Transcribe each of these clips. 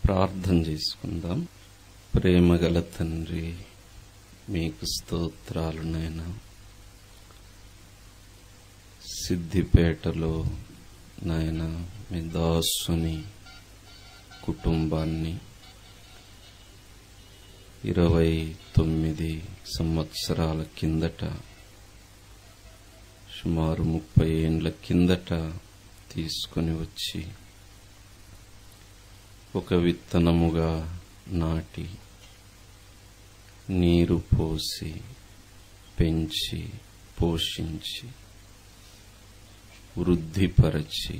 ప్రార్థన చేసుకుందాం. ప్రేమగల తండ్రి, మీకు స్తోత్రాలు నాయనా. సిద్దిపేటలో నాయనా మీ దాసుని కుటుంబాన్ని 29 సంవత్సరాల కిందట, సుమారు 30 ఏండ్ల కిందట తీసుకొని వచ్చి ఒక విత్తనముగా నాటి, నీరు పోసి, పెంచి, పోషించి, వృద్ధిపరచి,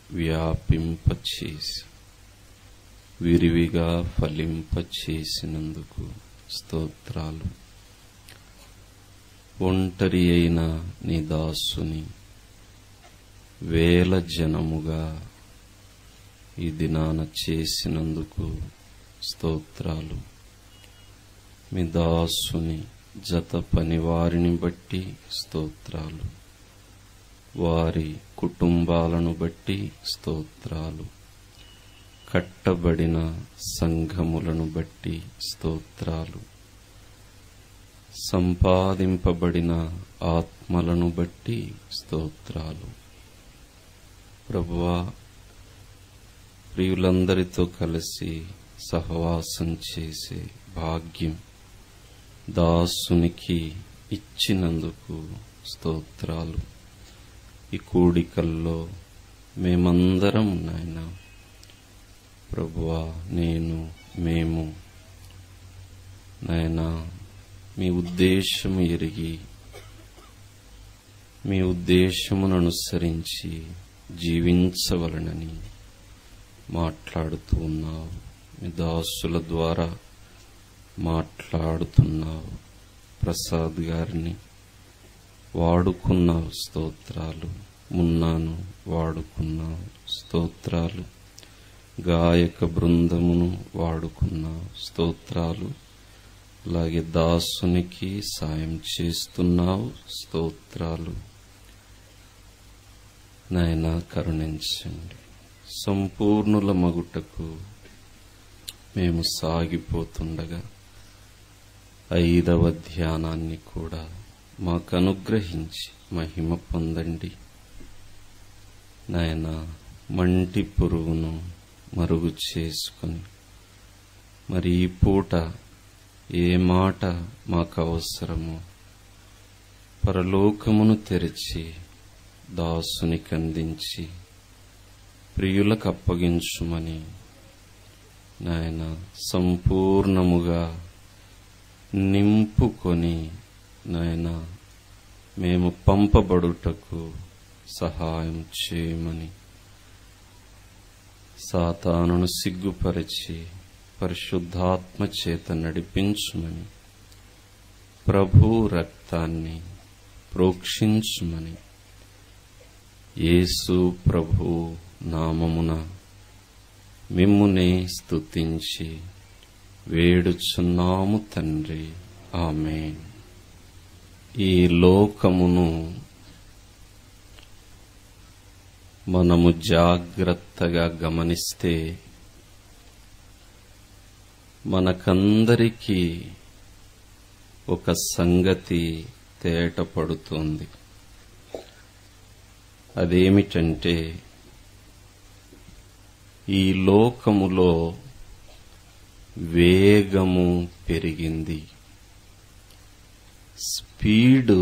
వ్యాపింపచేసి, విరివిగా ఫలింపచేసినందుకు స్తోత్రాలు. ఒంటరి అయిన నీ దాసుని వేల జనముగా ఈ దినాన చేసినందుకు స్తోత్రాలు. మీ దాసుని జత పని వారిని బట్టి స్తోత్రాలు, వారి కుటుంబాలను బట్టి స్తోత్రాలు, కట్టబడిన సంఘములను బట్టి స్తోత్రాలు, సంపాదింపబడిన ఆత్మలను బట్టి స్తోత్రాలు. ప్రభువా, ప్రియులందరితో కలిసి సహవాసం చేసే భాగ్యం దాసునికి ఇచ్చినందుకు స్తోత్రాలు. ఈ కూడికల్లో మేమందరం నాయనా ప్రభువా, మేము నాయనా మీ ఉద్దేశము ఎరిగి, మీ ఉద్దేశమును అనుసరించి జీవించవలనని మాట్లాడుతూ ఉన్నావు. మీ దాసుల ద్వారా మాట్లాడుతున్నావు. ప్రసాద్ గారిని వాడుకున్నావు, స్తోత్రాలు. మున్నాను వాడుకున్నావు, స్తోత్రాలు. గాయక బృందమును వాడుకున్నావు, స్తోత్రాలు. అలాగే దాసునికి సాయం చేస్తున్నావు, స్తోత్రాలు. నాయనా కరుణించండి. సంపూర్ణుల మగుటకు మేము సాగిపోతుండగా 5వ ధ్యానాన్ని కూడా మాకు అనుగ్రహించి మహిమ పొందండి నాయనా. మంటి పురుగును మరుగు చేసుకొని మరి ఈ పూట ఏ మాట మాకు అవసరమో పరలోకమును తెరిచి దాసునికి అందించి ప్రియులకు అప్పగించుమని నాయన సంపూర్ణముగా నింపుకొని నాయన మేము పంపబడుటకు సహాయం చేయమని, సాతానును సిగ్గుపరిచి పరిశుద్ధాత్మ చేత నడిపించుమని, ప్రభు రక్తాన్ని ప్రోక్షించుమని యేసు ప్రభు నామమున మిమ్మునే స్తుతించి వేడుచున్నాము తండ్రి. ఆమేన్. ఈ లోకమును మనము జాగ్రత్తగా గమనిస్తే మనకందరికీ ఒక సంగతి తేటపడుతోంది. అదేమిటంటే, ఈ లోకములో వేగము పెరిగింది, స్పీడు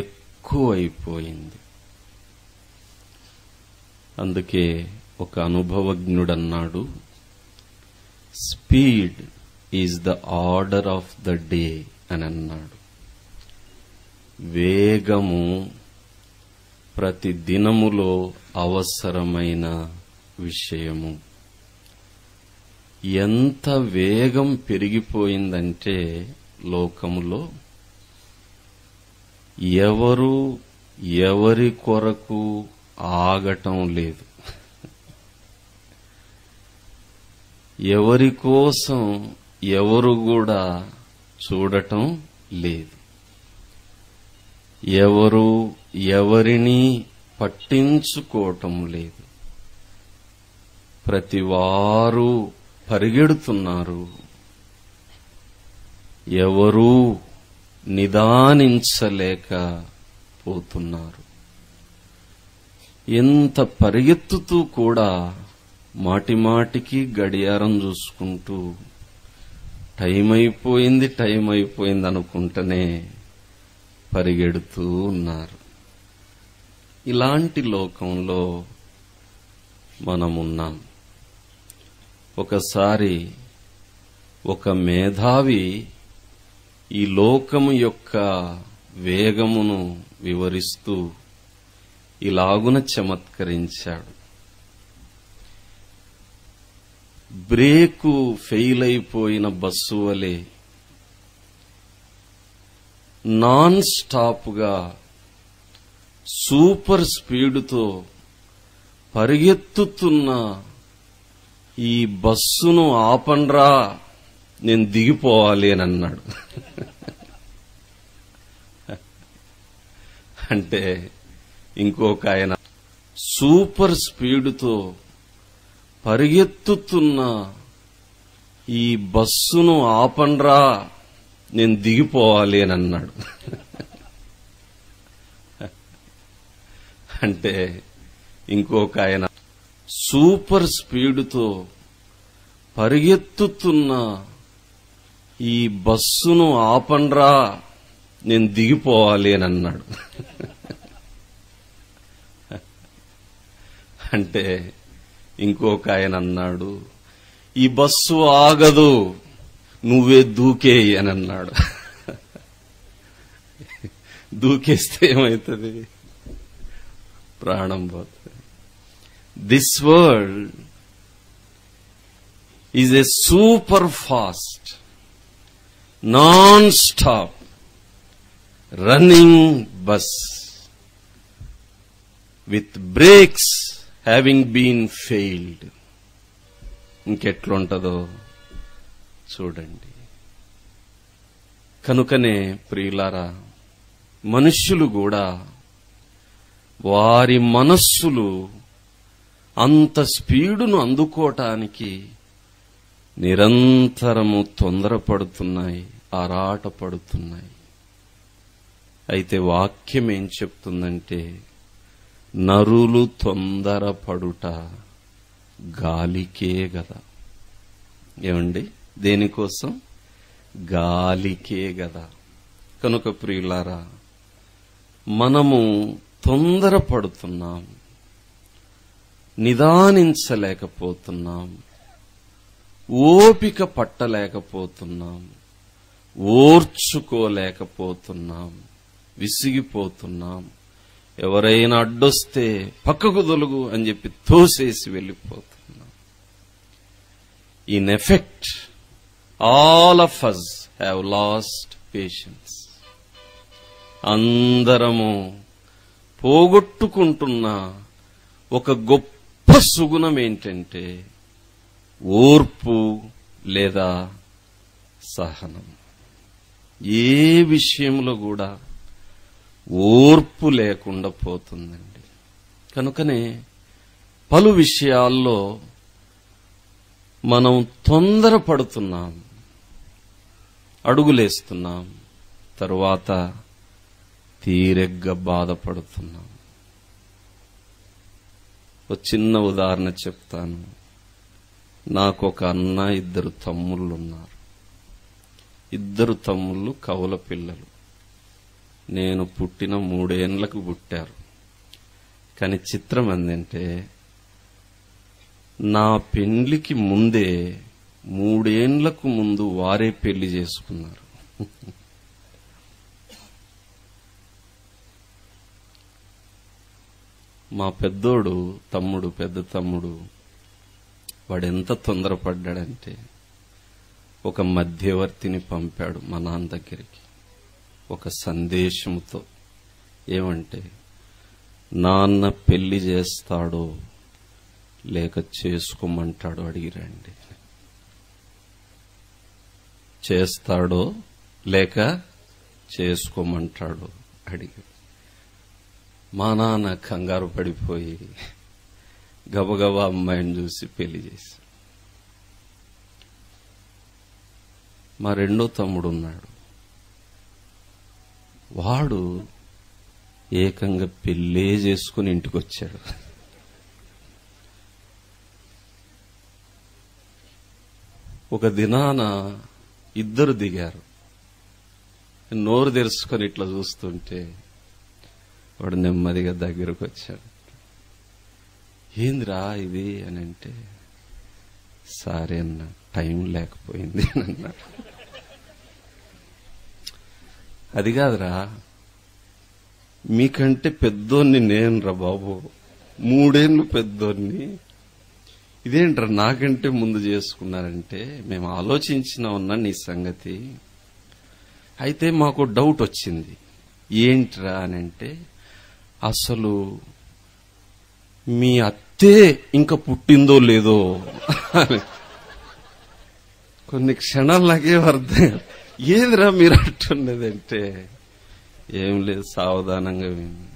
ఎక్కువైపోయింది. అందుకే ఒక అనుభవజ్ఞుడన్నాడు, speed is the order of the day అని అన్నాడు. వేగము ప్రతి దినములో అవసరమైన విషయము. ఎంత వేగం పెరిగిపోయిందంటే లోకములో ఎవరి కొరకు ఆగటం లేదు, ఎవరి కోసం ఎవరు కూడా చూడటం లేదు, ఎవరు ఎవరిని పట్టించుకోవటం లేదు. ప్రతివారు పరిగెడుతున్నారు, ఎవరూ నిదానించలేకపోతున్నారు. ఎంత పరిగెత్తుతూ కూడా మాటిమాటికి గడియారం చూసుకుంటూ టైం అయిపోయింది అనుకుంటూనే పరిగెడుతూ ఉన్నారు. ఇలాంటి లోకంలో మనమున్నాం. ఒకసారి ఒక మేధావి ఈ లోకము యొక్క వేగమును వివరిస్తూ ఇలాగున చమత్కరించాడు. బ్రేకు ఫెయిల్ అయిపోయిన బస్సు వలె నాన్ స్టాప్ గా సూపర్ స్పీడుతో పరిగెత్తుతున్న ఈ బస్సును ఆపండ్రా, నేను దిగిపోవాలి అని అన్నాడు. అంటే ఇంకొక ఆయన సూపర్ స్పీడుతో పరిగెత్తుతున్న ఈ బస్సును ఆపండ్రా, నేను దిగిపోవాలి అని అన్నాడు. అంటే ఇంకొక ఆయన సూపర్ స్పీడుతో పరిగెత్తుతున్న ఈ బస్సును ఆపండ్రా, నేను దిగిపోవాలి అని అన్నాడు. అంటే ఇంకొక ఆయన అన్నాడు, ఈ బస్సు ఆగదు, నువ్వే దూకేయి అని అన్నాడు. దూకేస్తే ఏమవుతుంది? ప్రాణం పోతుంది. This world is a super fast non stop running bus with brakes having been failed. ఇంకెట్లుంటదో చూడండి. కనుకనే ప్రియులారా, మనుష్యులు కూడా వారి మనస్సులు అంత స్పీడును అందుకోవటానికి నిరంతరము తొందరపడుతున్నాయి, ఆరాటపడుతున్నాయి. అయితే వాక్యం ఏం చెప్తుందంటే, నరులు తొందరపడుట గాలికే గదా. ఏమండి? దేనికోసం? గాలికే గదా. కనుక ప్రియులారా, మనము తొందరపడుతున్నాం, నిదానించలేకపోతున్నాం, ఓపిక పట్టలేకపోతున్నాం, ఓర్చుకోలేకపోతున్నాం, విసిగిపోతున్నాం. ఎవరైనా అడ్డొస్తే పక్కకు దొలుగు అని చెప్పి తోసేసి వెళ్ళిపోతున్నాం. In effect all of us have lost patience. అందరము పోగొట్టుకుంటున్న ఒక గొప్ప సుగుణం ఏంటంటే ఓర్పు లేదా సహనం. ఏ విషయంలో కూడా ఓర్పు లేకుండా పోతుందండి. కనుకనే పలు విషయాల్లో మనం తొందరపడుతున్నాం, అడుగులేస్తున్నాం, తరువాత తీరెగ్గా బాధపడుతున్నాం. ఒక చిన్న ఉదాహరణ చెప్తాను. నాకు ఒక అన్న, 2 తమ్ముళ్ళు ఉన్నారు. 2 తమ్ముళ్ళు కవల పిల్లలు. నేను పుట్టిన 3 ఏండ్లకు పుట్టారు. కానీ చిత్రం ఏంటంటే, నా పెండ్లికి ముందే 3 ఏండ్లకు ముందు వారే పెళ్లి చేసుకున్నారు. మా పెద్దోడు తమ్ముడు, పెద్ద తమ్ముడు, వాడెంత తొందరపడ్డాడంటే ఒక మధ్యవర్తిని పంపాడు మా నాన్న దగ్గరికి ఒక సందేశంతో. ఏమంటే, నాన్న పెళ్లి చేస్తాడో లేక చేసుకోమంటాడో అడిగిరండి. చేస్తాడో లేక చేసుకోమంటాడో అడిగి మా నాన్న కంగారు పడిపోయి గబగబా అమ్మాయిని చూసి పెళ్లి చేశాడు. మా రెండో తమ్ముడు ఉన్నాడు. వాడు ఏకంగా పెళ్ళే చేసుకుని ఇంటికి వచ్చాడు. ఒక దినాన ఇద్దరు దిగారు. నోరు తెరుచుకొని ఇట్లా చూస్తుంటే వాడు నెమ్మదిగా దగ్గరకు వచ్చాడు. ఏందిరా ఇది అని అంటే, సారీ అన్న, టైం లేకపోయింది అని అన్నాడు. అది కాదురా, మీకంటే పెద్దోన్ని నేనురా బాబు, 3 ఏళ్ళు పెద్దోన్ని, ఇదేంట్రా నాకంటే ముందు చేసుకున్నారంటే, మేము ఆలోచించినా ఉన్నా నీ సంగతి. అయితే మాకు డౌట్ వచ్చింది. ఏంట్రా అని అంటే, అసలు మీ అత్తే ఇంకా పుట్టిందో లేదో అని. కొన్ని క్షణాలు నాకేం అర్థం, ఏదిరా మీరు అంటున్నదంటే, ఏం లేదు, సావధానంగా విని,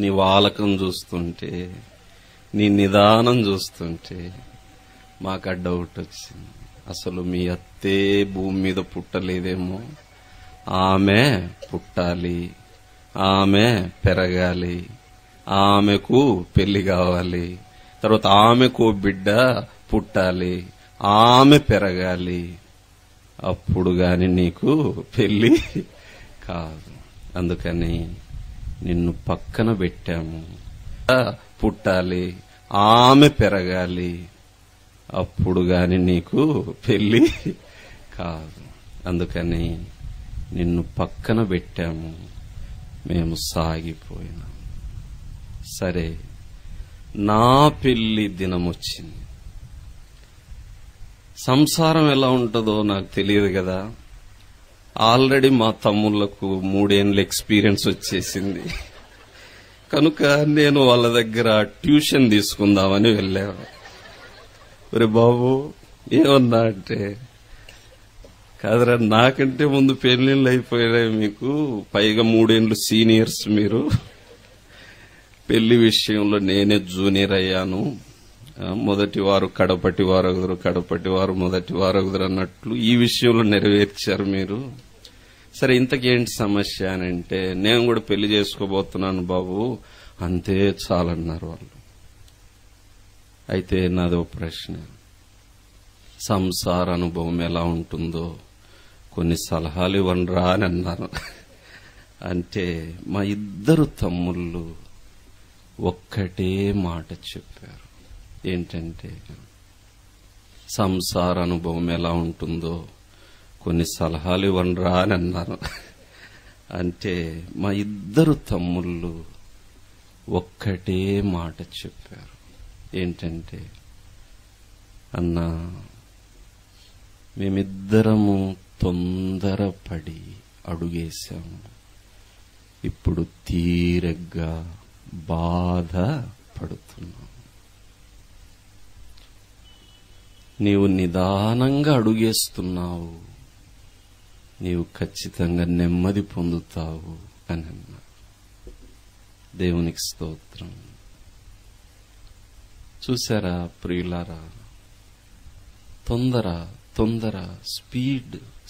నీ వాలకం చూస్తుంటే, నీ నిదానం చూస్తుంటే మాకు ఆ డౌట్ వచ్చింది. అసలు మీ అత్తే భూమి మీద పుట్టలేదేమో, ఆమె పుట్టాలి, ఆమె పెరగాలి, ఆమెకు పెళ్లి కావాలి, తర్వాత ఆమెకు బిడ్డ పుట్టాలి, ఆమె పెరగాలి, అప్పుడు గాని నీకు పెళ్లి కాదు. అందుకని నిన్ను పక్కన పెట్టాము. పుట్టాలి, ఆమె పెరగాలి, అప్పుడు గాని నీకు పెళ్లి కాదు. అందుకని నిన్ను పక్కన పెట్టాము, మేము సాగిపోయినాం. సరే, నా పెళ్లి దినం వచ్చింది. సంసారం ఎలా ఉంటుందో నాకు తెలియదు కదా. ఆల్రెడీ మా తమ్ముళ్లకు 3 ఏళ్ళ ఎక్స్పీరియన్స్ వచ్చేసింది. కనుక నేను వాళ్ళ దగ్గర ట్యూషన్ తీసుకుందామని వెళ్ళాను. ఒరే బాబు, ఏమన్నా అంటే, కాదురా, నాకంటే ముందు పెళ్లిళ్ళు అయిపోయినాయి మీకు, పైగా 3 ఏళ్ళు సీనియర్స్ మీరు, పెళ్లి విషయంలో నేనే జూనియర్ అయ్యాను, మొదటి వారు కడపటి వారగుదురు, కడపటి వారు మొదటి వారగుదురు అన్నట్లు ఈ విషయంలో నెరవేర్చారు మీరు. సరే, ఇంతకేంటి సమస్య అని అంటే, నేను కూడా పెళ్లి చేసుకోబోతున్నాను బాబు, అంతే చాలన్నారు వాళ్ళు. అయితే నాదో ప్రశ్న, సంసార అనుభవం ఎలా ఉంటుందో కొన్ని సలహాలు ఇవ్వనరా అని అన్నాను. అంటే మా ఇద్దరు తమ్ముళ్ళు ఒక్కటే మాట చెప్పారు. ఏంటంటే, సంసార అనుభవం ఎలా ఉంటుందో కొన్ని సలహాలు ఇవ్వనరా అని అన్నాను. అంటే మా ఇద్దరు తమ్ముళ్ళు ఒక్కటే మాట చెప్పారు. ఏంటంటే, అన్నా, మేమిద్దరము తొందరపడి అడుగేశాము, ఇప్పుడు తీరగ్గా బాధ పడుతున్నాం. నీవు నిదానంగా అడుగేస్తున్నావు, నీవు ఖచ్చితంగా నెమ్మది పొందుతావు అని అన్నా. దేవునికి స్తోత్రం. చూసారా ప్రియులారా, తొందర,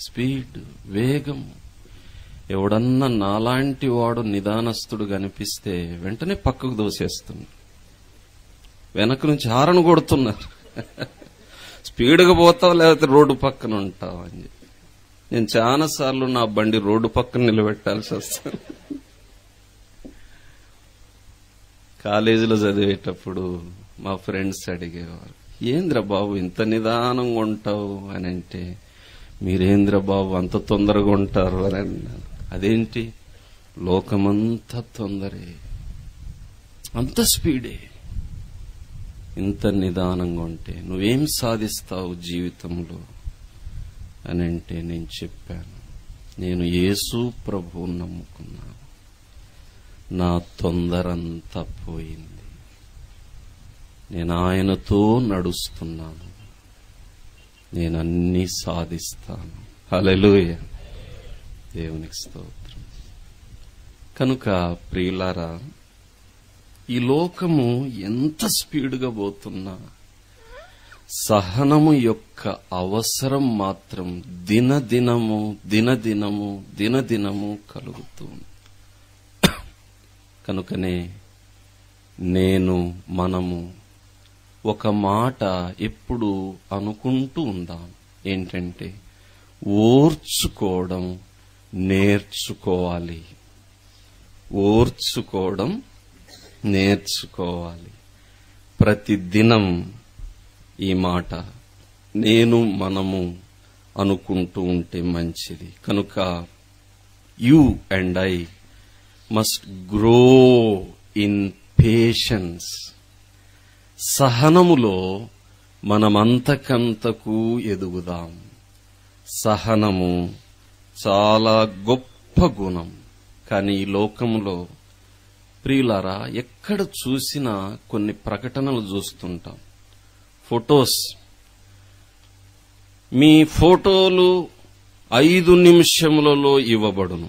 స్పీడ్, వేగం. ఎవడన్నా నాలాంటి వాడు నిదానస్తుడు కనిపిస్తే వెంటనే పక్కకు దోసేస్తున్నారు, వెనక నుంచి హారన్ కొడుతున్నారు. స్పీడ్గా పోతావు లేకపోతే రోడ్డు పక్కన ఉంటావు అని చెప్పి నేను చాలా సార్లు నా బండి రోడ్డు పక్కన నిలబెట్టాల్సి వస్తుంది. కాలేజీలో చదివేటప్పుడు మా ఫ్రెండ్స్ అడిగేవారు, ఏంద్ర బాబు ఇంత నిదానంగా ఉంటావు అని అంటే, మీరేంద్ర బాబు అంత తొందరగా ఉంటారు అని అన్నాను. అదేంటి, లోకమంతా తొందరే, అంత స్పీడే, ఇంత నిదానంగా ఉంటే నువ్వేం సాధిస్తావు జీవితంలో అని అంటే, నేను చెప్పాను, నేను యేసు ప్రభువుని నమ్ముకున్నాను, నా తొందరంతా పోయింది, నేను ఆయనతో నడుస్తున్నాను, నేను అన్నీ సాధిస్తాను. హల్లెలూయా, దేవునికి స్తోత్రం. కనుక ప్రియులారా, ఈ లోకము ఎంత స్పీడ్గా పోతున్నా సహనము యొక్క అవసరం మాత్రం దినదినము కలుగుతుంది. కనుకనే మనము ఒక మాట ఎప్పుడు అనుకుంటూ ఉందాం, ఏంటంటే ఓర్చుకోవడం నేర్చుకోవాలి. ప్రతిదినం ఈ మాట మనము అనుకుంటూ ఉంటే మంచిది. కనుక you and I must grow in patience. సహనములో మనమంతకంతకు ఎదుగుదాం. సహనము చాలా గొప్ప గుణం. కానీ ఈ లోకములో ప్రియులారా, ఎక్కడ చూసినా కొన్ని ప్రకటనలు చూస్తుంటాం. ఫొటోస్, మీ ఫోటోలు 5 నిమిషములలో ఇవ్వబడును.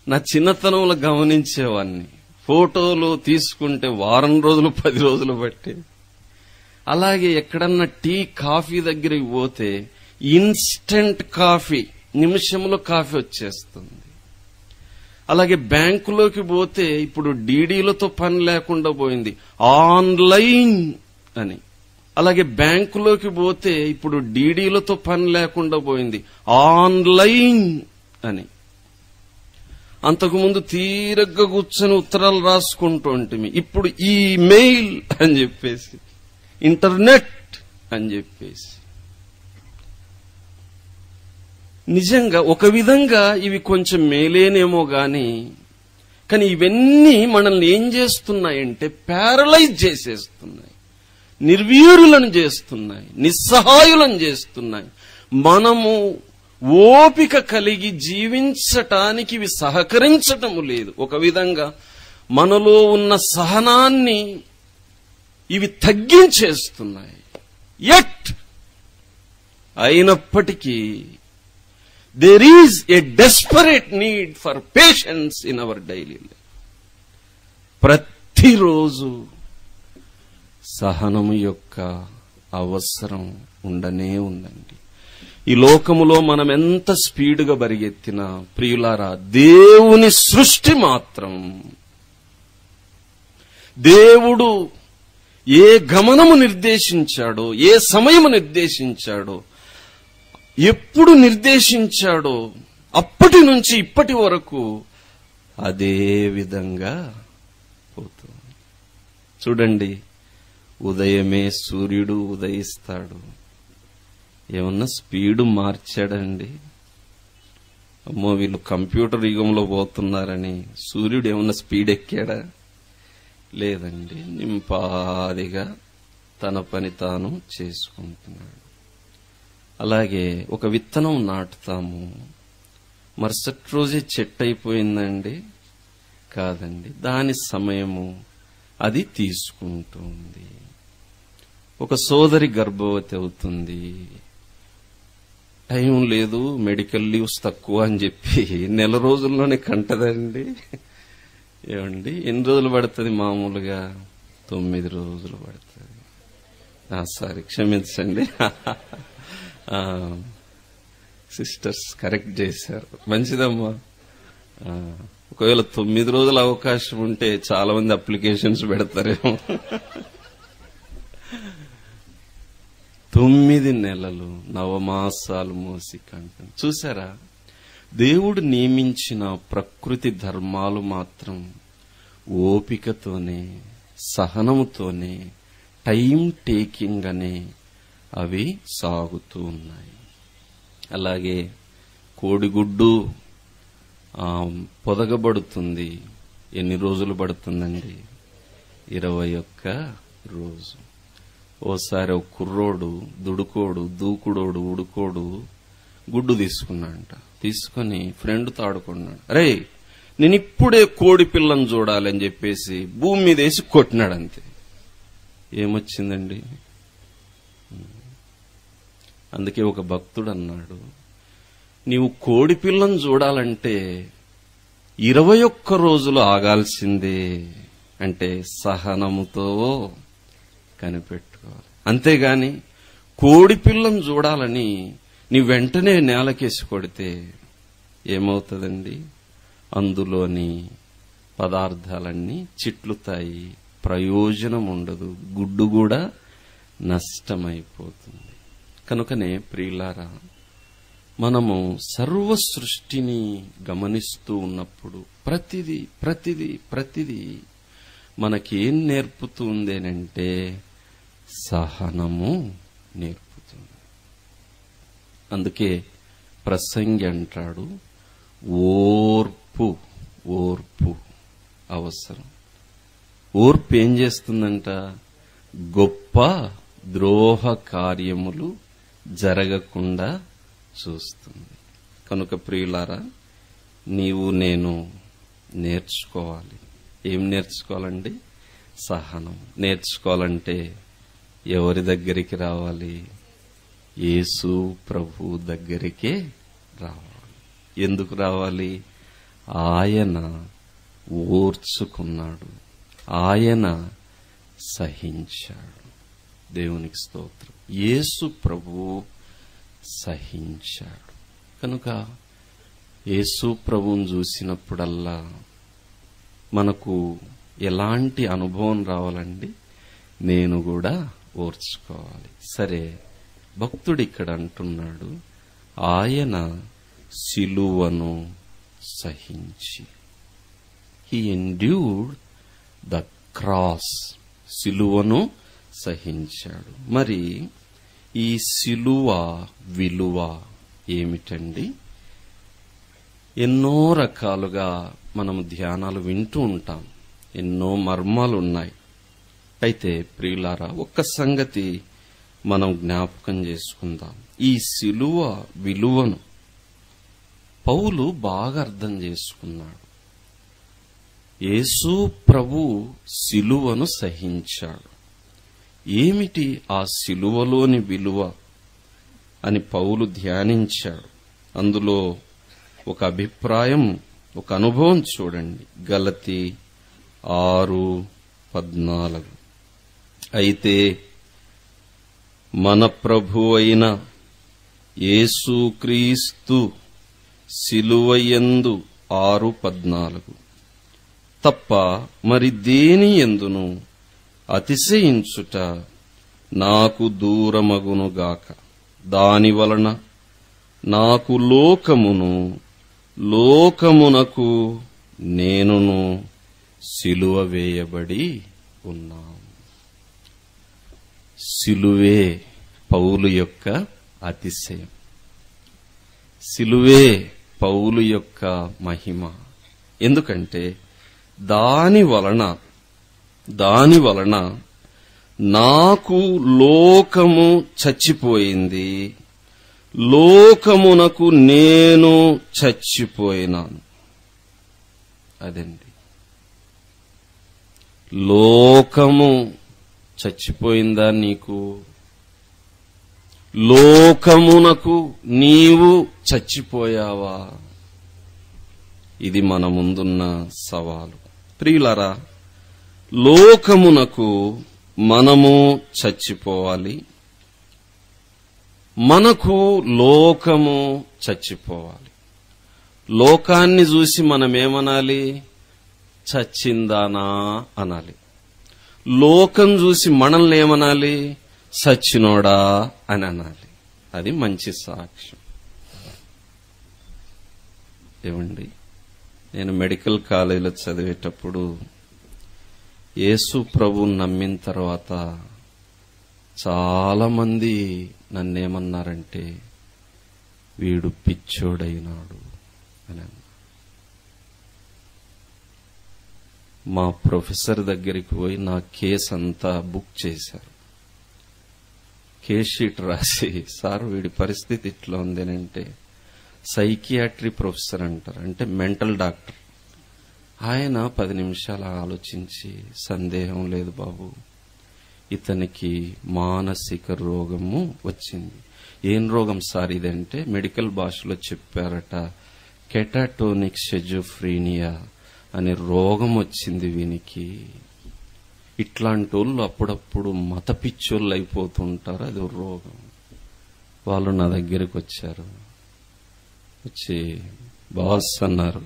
నా చిన్నతనంలో గమనించేవాన్ని. ఫోటోలు తీసుకుంటే వారం రోజులు 10 రోజులు బట్టి. అలాగే ఎక్కడన్నా టీ కాఫీ దగ్గరికి పోతే ఇన్స్టెంట్ కాఫీ, నిమిషంలో కాఫీ వచ్చేస్తుంది. అలాగే బ్యాంకులోకి పోతే ఇప్పుడు డీడీలతో పని లేకుండా పోయింది, ఆన్లైన్ అని. అలాగే బ్యాంకులోకి పోతే ఇప్పుడు డీడీలతో పని లేకుండా పోయింది, ఆన్లైన్ అని. అంతకుముందు తీరగ్గా కూర్చొని ఉత్తరాలు రాసుకుంటూ ఉంటుంది, ఇప్పుడు ఈమెయిల్ అని చెప్పేసి, ఇంటర్నెట్ అని చెప్పేసి. నిజంగా ఒక విధంగా ఇవి కొంచెం మేలేనేమో గాని, కానీ ఇవన్నీ మనల్ని ఏం చేస్తున్నాయంటే ప్యారలైజ్ చేసేస్తున్నాయి, నిర్వీర్యులను చేస్తున్నాయి, నిస్సహాయులను చేస్తున్నాయి. మనము ఓపిక కలిగి జీవించటానికి ఇవి సహకరించటము లేదు. ఒక విధంగా మనలో ఉన్న సహనాన్ని ఇవి తగ్గించేస్తున్నాయి. అయినప్పటికీ there is a desperate need for patience in our daily life. ప్రతిరోజు సహనము యొక్క అవసరం ఉండనే ఉందండి. ఈ లోకములో మనం ఎంత స్పీడ్గా పరిగెత్తినా ప్రియులారా, దేవుని సృష్టి మాత్రం, దేవుడు ఏ గమనము నిర్దేశించాడో, ఏ సమయము నిర్దేశించాడో, ఎప్పుడు నిర్దేశించాడో అప్పటి నుంచి ఇప్పటి వరకు అదే విధంగా పోతుంది. చూడండి, ఉదయమే సూర్యుడు ఉదయిస్తాడు. ఏమన్నా స్పీడు మార్చాడండి? అమ్మో, వీళ్ళు కంప్యూటర్ యుగంలో పోతున్నారని సూర్యుడు ఏమన్నా స్పీడ్ ఎక్కాడా? లేదండి, నింపాదిగా తన పని తాను చేసుకుంటున్నాడు. అలాగే ఒక విత్తనం నాటుతాము, మరుసటి రోజే చెట్టు అయిపోయిందండి? కాదండి, దాని సమయము అది తీసుకుంటుంది. ఒక సోదరి గర్భవతి అవుతుంది, టైం లేదు, మెడికల్ లీవ్స్ తక్కువ అని చెప్పి 1 రోజుల్లోనే కంటదండి. ఏమండి, ఎన్ని రోజులు పడుతుంది? మామూలుగా 9 రోజులు పడుతుంది. సారీ, క్షమించండి. సిస్టర్స్ కరెక్ట్ చేశారు, మంచిదమ్మా. ఒకవేళ 9 రోజుల అవకాశం ఉంటే చాలా మంది అప్లికేషన్స్ పెడతారేమో. 9 నెలలు 9 మాసాలు మోసి కంటాం. చూసారా, దేవుడు నియమించిన ప్రకృతి ధర్మాలు మాత్రం ఓపికతోనే, సహనముతోనే, టైం టేకింగ్ అనే అవి సాగుతూ ఉన్నాయి. అలాగే కోడిగుడ్డు పొదగబడుతుంది. ఎన్ని రోజులు పడుతుందండి? 21 రోజు. ఓసారి ఒక కుర్రోడు, దుడుకోడు, దూకుడోడు, ఉడుకోడు గుడ్డు తీసుకున్నాడంట. తీసుకుని ఫ్రెండ్తో ఆడుకున్నాడు. అరే, నేను ఇప్పుడే కోడి పిల్లని చూడాలని చెప్పేసి భూమి మీద వేసి కొట్టినాడు. అంతే. ఏమొచ్చిందండి? అందుకే ఒక భక్తుడు అన్నాడు, నీవు కోడి పిల్లను చూడాలంటే 21 రోజులు ఆగాల్సిందే అంటే సహనముతో కనిపెట్టుకోవాలి. అంతేగాని కోడి పిల్లను చూడాలని నీ వెంటనే నేలకేసి కొడితే ఏమవుతుందండి? అందులోని పదార్థాలన్నీ చిట్లుతాయి, ప్రయోజనం ఉండదు, గుడ్డు కూడా నష్టమైపోతుంది. కనుకనే ప్రియులారా, మనము సర్వ సృష్టిని గమనిస్తూ ఉన్నప్పుడు ప్రతిదీ మనకేం నేర్పుతుందేనంటే సహనము నేర్పుతుంది. అందుకే ప్రసంగి అంటాడు, ఓర్పు అవసరం. ఓర్పు ఏం చేస్తుందంట? గొప్ప ద్రోహ కార్యములు జరగకుండా చూస్తుంది. కనుక ప్రియులారా, నీవు నేను నేర్చుకోవాలి. ఏం నేర్చుకోవాలండి? సహనం. నేర్చుకోవాలంటే ఎవరి దగ్గరికి రావాలి? యేసు ప్రభు దగ్గరికే రావాలి. ఎందుకు రావాలి? ఆయన ఓర్చుకున్నాడు, ఆయన సహించాడు. దేవునికి స్తోత్రం. యేసు ప్రభు సహించాడు. కనుక యేసు ప్రభువును చూసినప్పుడల్లా మనకు ఎలాంటి అనుభవం రావాలండి? నేను కూడా ఓర్చుకోవాలి. సరే, భక్తుడు ఇక్కడ అంటున్నాడు, ఆయన సిలువను సహించి, హి ఎండ్యూర్డ్ ద క్రాస్, సిలువను సహించాడు. మరి ఈ సిలువ విలువ ఏమిటండి? ఎన్నో రకాలుగా మనం ధ్యానాలు వింటూ ఉంటాం, ఎన్నో మర్మాలు ఉన్నాయి. అయితే ప్రియులారా, ఒక్క సంగతి మనం జ్ఞాపకం చేసుకుందాం. ఈ సిలువ విలువను పౌలు బాగా అర్థం చేసుకున్నాడు. యేసు ప్రభు సిలువను సహించాడు. ఏమిటి ఆ సిలువలోని విలువ అని పౌలు ధ్యానించాడు. అందులో ఒక అభిప్రాయం, ఒక అనుభవం చూడండి. గలతీ 6:14. అయితే మన ప్రభు అయిన యేసుక్రీస్తు సిలువయందు 6:14 తప్ప మరి దేని యందును అతిశయించుట నాకు దూరమగునుగాక. దాని వలన నాకు లోకమునకు నేనును సిలువ వేయబడి ఉన్నాను. సిలువే పౌలు యొక్క అతిశయం, సిలువే పౌలు యొక్క మహిమ. ఎందుకంటే దాని వలన నాకు లోకము చచ్చిపోయింది, లోకమునకు నేను చచ్చిపోయినాను. అదండి, లోకము చచ్చిపోయిందా నీకు? లోకమునకు నీవు చచ్చిపోయావా? ఇది మన ముందున్న సవాలు. ప్రియులారా, లోకమునకు మనము చచ్చిపోవాలి, మనకు లోకము చచ్చిపోవాలి. లోకాన్ని చూసి మనమేమనాలి? చచ్చిందానా అనాలి. లోకం చూసి మనల్ని ఏమనాలి? సచ్చినోడా అని అనాలి. అది మంచి సాక్ష్యం. ఏమండి, నేను మెడికల్ కాలేజీలో చదివేటప్పుడు యేసు ప్రభువుని నమ్మిన తర్వాత చాలా మంది నన్నేమన్నారంటే, వీడు పిచ్చోడైనాడు అని అన్నారు. మా ప్రొఫెసర్ దగ్గరికి పోయి నా కేసు అంతా బుక్ చేశారు. కేస్ షీట్ రాసి, సార్ వీడి పరిస్థితి ఇట్లా ఉందేనంటే, సైకియాట్రీ ప్రొఫెసర్ అంటారు, అంటే మెంటల్ డాక్టర్. ఆయన 10 నిమిషాలు ఆలోచించి, సందేహం లేదు బాబు, ఇతనికి మానసిక రోగము వచ్చింది. ఏం రోగం సార్ ఇదంటే, మెడికల్ భాషలో చెప్పారట, కెటాటోనిక్ షిజోఫ్రీనియా అనే రోగం వచ్చింది వీనికి ఇట్లాంటి వాళ్ళు అప్పుడప్పుడు మత పిచ్చోళ్ళు అయిపోతుంటారు. అది రోగం. వాళ్ళు నా దగ్గరికి వచ్చారు. వచ్చి బాస్ అన్నారు.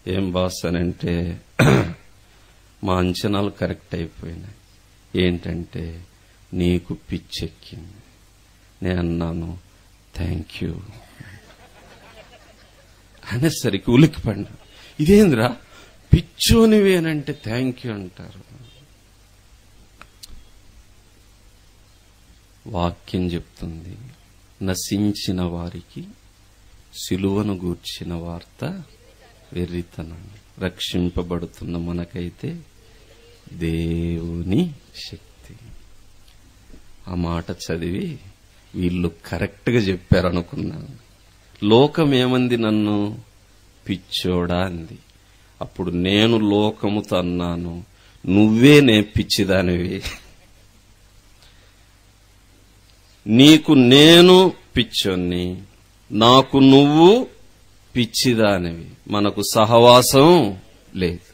ఏం బాస్ అని అంటే, మా అంచనాలు కరెక్ట్ అయిపోయినాయి. ఏంటంటే నీకు పిచ్చెక్కింది. నేను అన్నాను థ్యాంక్ యూ అనేసరికి ఉలిక్కిపడ్డా. ఇదేంద్రా పిచ్చోనివేనంటే థ్యాంక్ యూ అంటారు. వాక్యం చెప్తుంది, నశించిన వారికి సిలువను గూర్చిన వార్త వెర్రితనం, రక్షింపబడుతున్న మనకైతే దేవుని శక్తి. ఆ మాట చదివి వీళ్ళు కరెక్ట్ గా చెప్పారనుకున్నాను. లోకం ఏమంది? నన్ను పిచ్చోడా అంది. అప్పుడు నేను లోకముతో అన్నాను, నువ్వే నే పిచ్చిదానివి, నీకు నేను పిచ్చోన్ని, నాకు నువ్వు పిచ్చిదానివి. మనకు సహవాసం లేదు,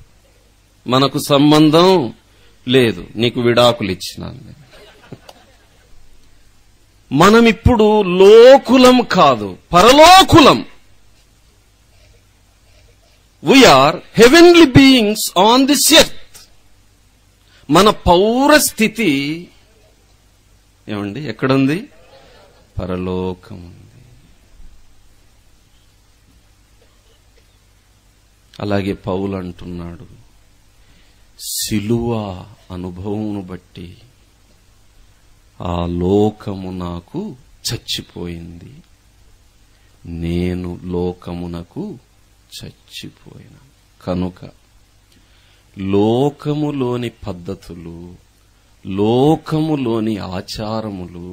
మనకు సంబంధం లేదు, నీకు విడాకులు ఇచ్చినాను. మనమిప్పుడు లోకులం కాదు, పరలోకులం. We are heavenly beings on this earth. మన పౌర స్థితి ఏమండి ఎక్కడుంది? పరలోకం ఉంది. అలాగే పౌలు అంటున్నాడు, సిలువ అనుభవమును బట్టి ఆ లోకము నాకు చచ్చిపోయింది, నేను లోకమునకు చచ్చిపోయినా. కనుక లోకములోని పద్ధతులు, లోకములోని ఆచారములు,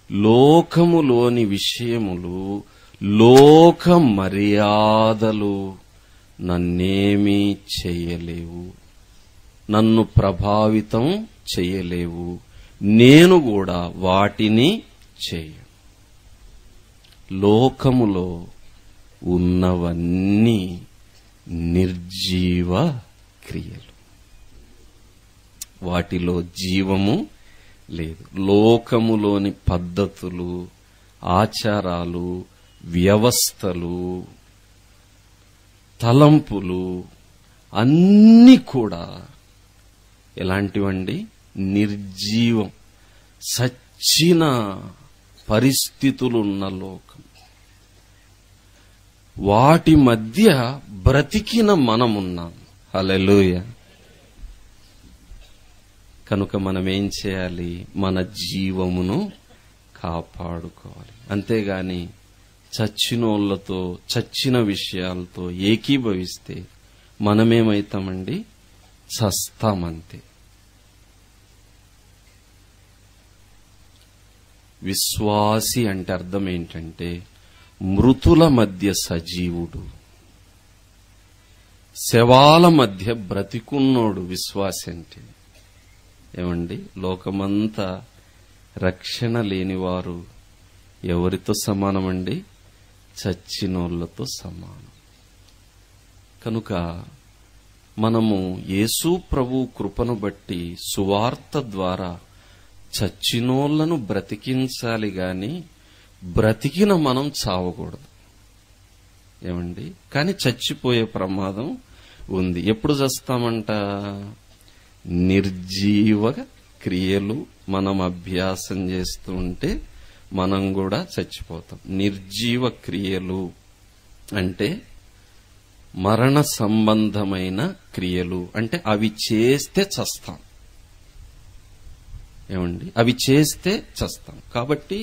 లోకములోని విషయములు, లోక మర్యాదలు నన్నేమీ చెయ్యలేవు, నన్ను ప్రభావితం చెయ్యలేవు. నేను కూడా వాటిని చేయను. లోకములో ఉన్నవన్నీ నిర్జీవ క్రియలు, వాటిలో జీవము లేదు. లోకములోని పద్ధతులు, ఆచారాలు, వ్యవస్థలు, తలంపులు అన్నీ కూడా ఎలాంటివండి? నిర్జీవం, సచ్చిన పరిస్థితులున్న లోకం. వాటి మధ్య బ్రతికిన మనమున్నాం. హల్లెలూయా. కనుక మనం ఏం చేయాలి? మన జీవమును కాపాడుకోవాలి. అంతేగాని చచ్చినోళ్లతో, చచ్చిన విషయాలతో ఏకీభవిస్తే మనమేమైతామండి? చస్తామంతే. విశ్వాసి అంటే అర్థం ఏంటంటే మృతుల మధ్య సజీవుడు, శవాల మధ్య బ్రతికున్నోడు విశ్వాసి అంటే. ఏమండి, లోకమంతా రక్షణ లేనివారు ఎవరితో సమానమండి? చచ్చినోళ్లతో సమానం. కనుక మనము యేసు ప్రభు కృపను బట్టి సువార్త ద్వారా చచ్చినోళ్లను బ్రతికించాలి గాని బ్రతికిన మనం చావకూడదు. ఏమండి, కానీ చచ్చిపోయే ప్రమాదం ఉంది. ఎప్పుడు చస్తామంట? నిర్జీవ క్రియలు మనం అభ్యాసం చేస్తూ ఉంటే మనం కూడా చచ్చిపోతాం. నిర్జీవ క్రియలు అంటే మరణ సంబంధమైన క్రియలు, అంటే అవి చేస్తే చస్తాం. ఏమండి, అవి చేస్తే చస్తాం. కాబట్టి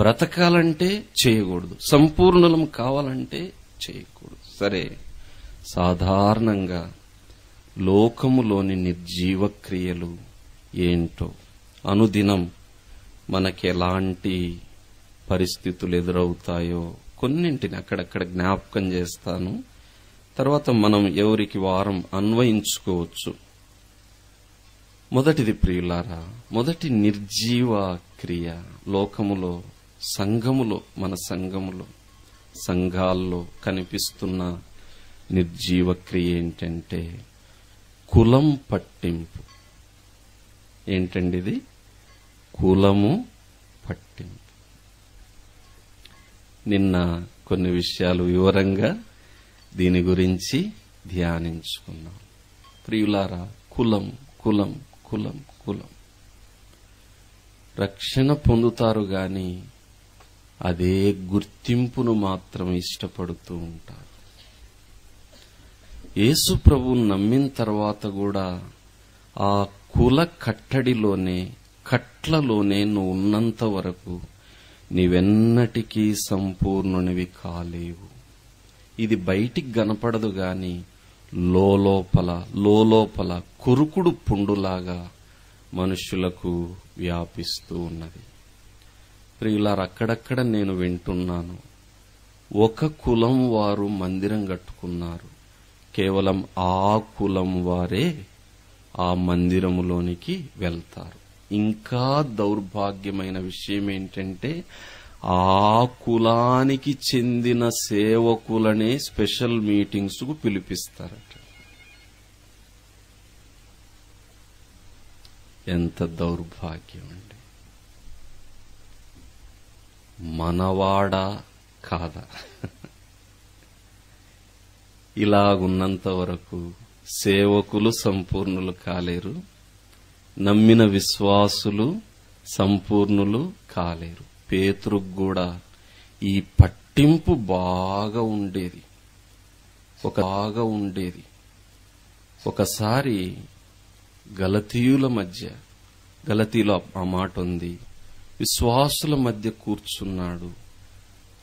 బ్రతకాలంటే చేయకూడదు, సంపూర్ణలం కావాలంటే చేయకూడదు. సరే, సాధారణంగా లోకములోని నిర్జీవ క్రియలు ఏంటో అనుదినం మనకి ఎలాంటి పరిస్థితులు ఎదురవుతాయో కొన్నింటిని అక్కడక్కడ జ్ఞాపకం చేస్తాను. తర్వాత మనం ఎవరికి వారం అన్వయించుకోవచ్చు. మొదటిది ప్రియులారా, మొదటి నిర్జీవ క్రియ లోకములో, సంఘములో, మన సంఘములో, సంఘాల్లో కనిపిస్తున్న నిర్జీవ క్రియ ఏంటంటే కులం పట్టింపు. ఏంటండి ఇది? కులము పట్టింపు. నిన్న కొన్ని విషయాలు వివరంగా దీని గురించి ధ్యానించుకున్నాం. ప్రియులారా, కులం కులం కులం కులం రక్షణ పొందుతారు గాని అదే గుర్తింపును మాత్రం ఇష్టపడుతూ ఉంటారు. యేసు ప్రభువును నమ్మిన తర్వాత కూడా ఆ కుల కట్లలోనే నువ్వు ఉన్నంత వరకు నీవెన్నటికీ సంపూర్ణునివి కాలేవు. ఇది బయటికి కనపడదు గాని లోలోపల కురుకుడు పుండులాగా మనుషులకు వ్యాపిస్తూ ఉన్నది. ప్రియులారా, అక్కడక్కడ నేను వింటున్నాను, ఒక కులం వారు మందిరం కట్టుకున్నారు, కేవలం ఆ కులం వారే ఆ మందిరములోనికి వెళ్తారు. ఇంకా దౌర్భాగ్యమైన విషయం ఏంటంటే, ఆ కులానికి చెందిన సేవకులనే స్పెషల్ మీటింగ్స్ కు పిలిపిస్తారట. ఎంత దౌర్భాగ్యం అండి! మనవాడా కాదా? ఇలాగున్నంత వరకు సేవకులు సంపూర్ణులు కాలేరు, నమ్మిన విశ్వాసులు సంపూర్ణులు కాలేరు. పేతురుకు కూడా ఈ పట్టింపు బాగా ఉండేది. ఒకసారి గలతీలో ఆ మాట ఉంది, విశ్వాసుల మధ్య కూర్చున్నాడు,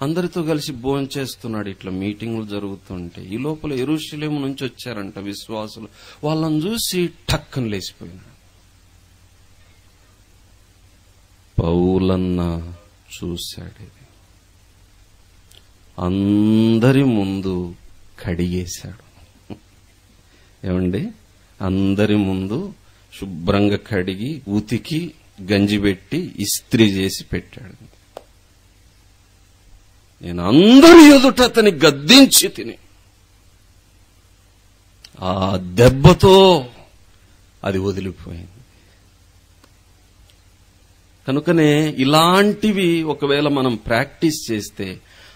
అందరితో కలిసి భోంచేస్తున్నాడు. ఇట్లా మీటింగులు జరుగుతుంటే ఈ లోపల యెరూషలేము నుంచి వచ్చారంట విశ్వాసులు. వాళ్ళని చూసి టక్కన లేచిపోయినాడు. పౌలన్న చూశాడు, అందరి ముందు కడిగేశాడు. ఏమండి? అందరి ముందు శుభ్రంగా కడిగి ఉతికి గంజి పెట్టి ఇస్త్రీ చేసి పెట్టాడు. నేను అందరి ఎదుట అతని గద్దించి తిని, ఆ దెబ్బతో అది వదిలిపోయింది. కనుకనే ఇలాంటివి ఒకవేళ మనం ప్రాక్టీస్ చేస్తే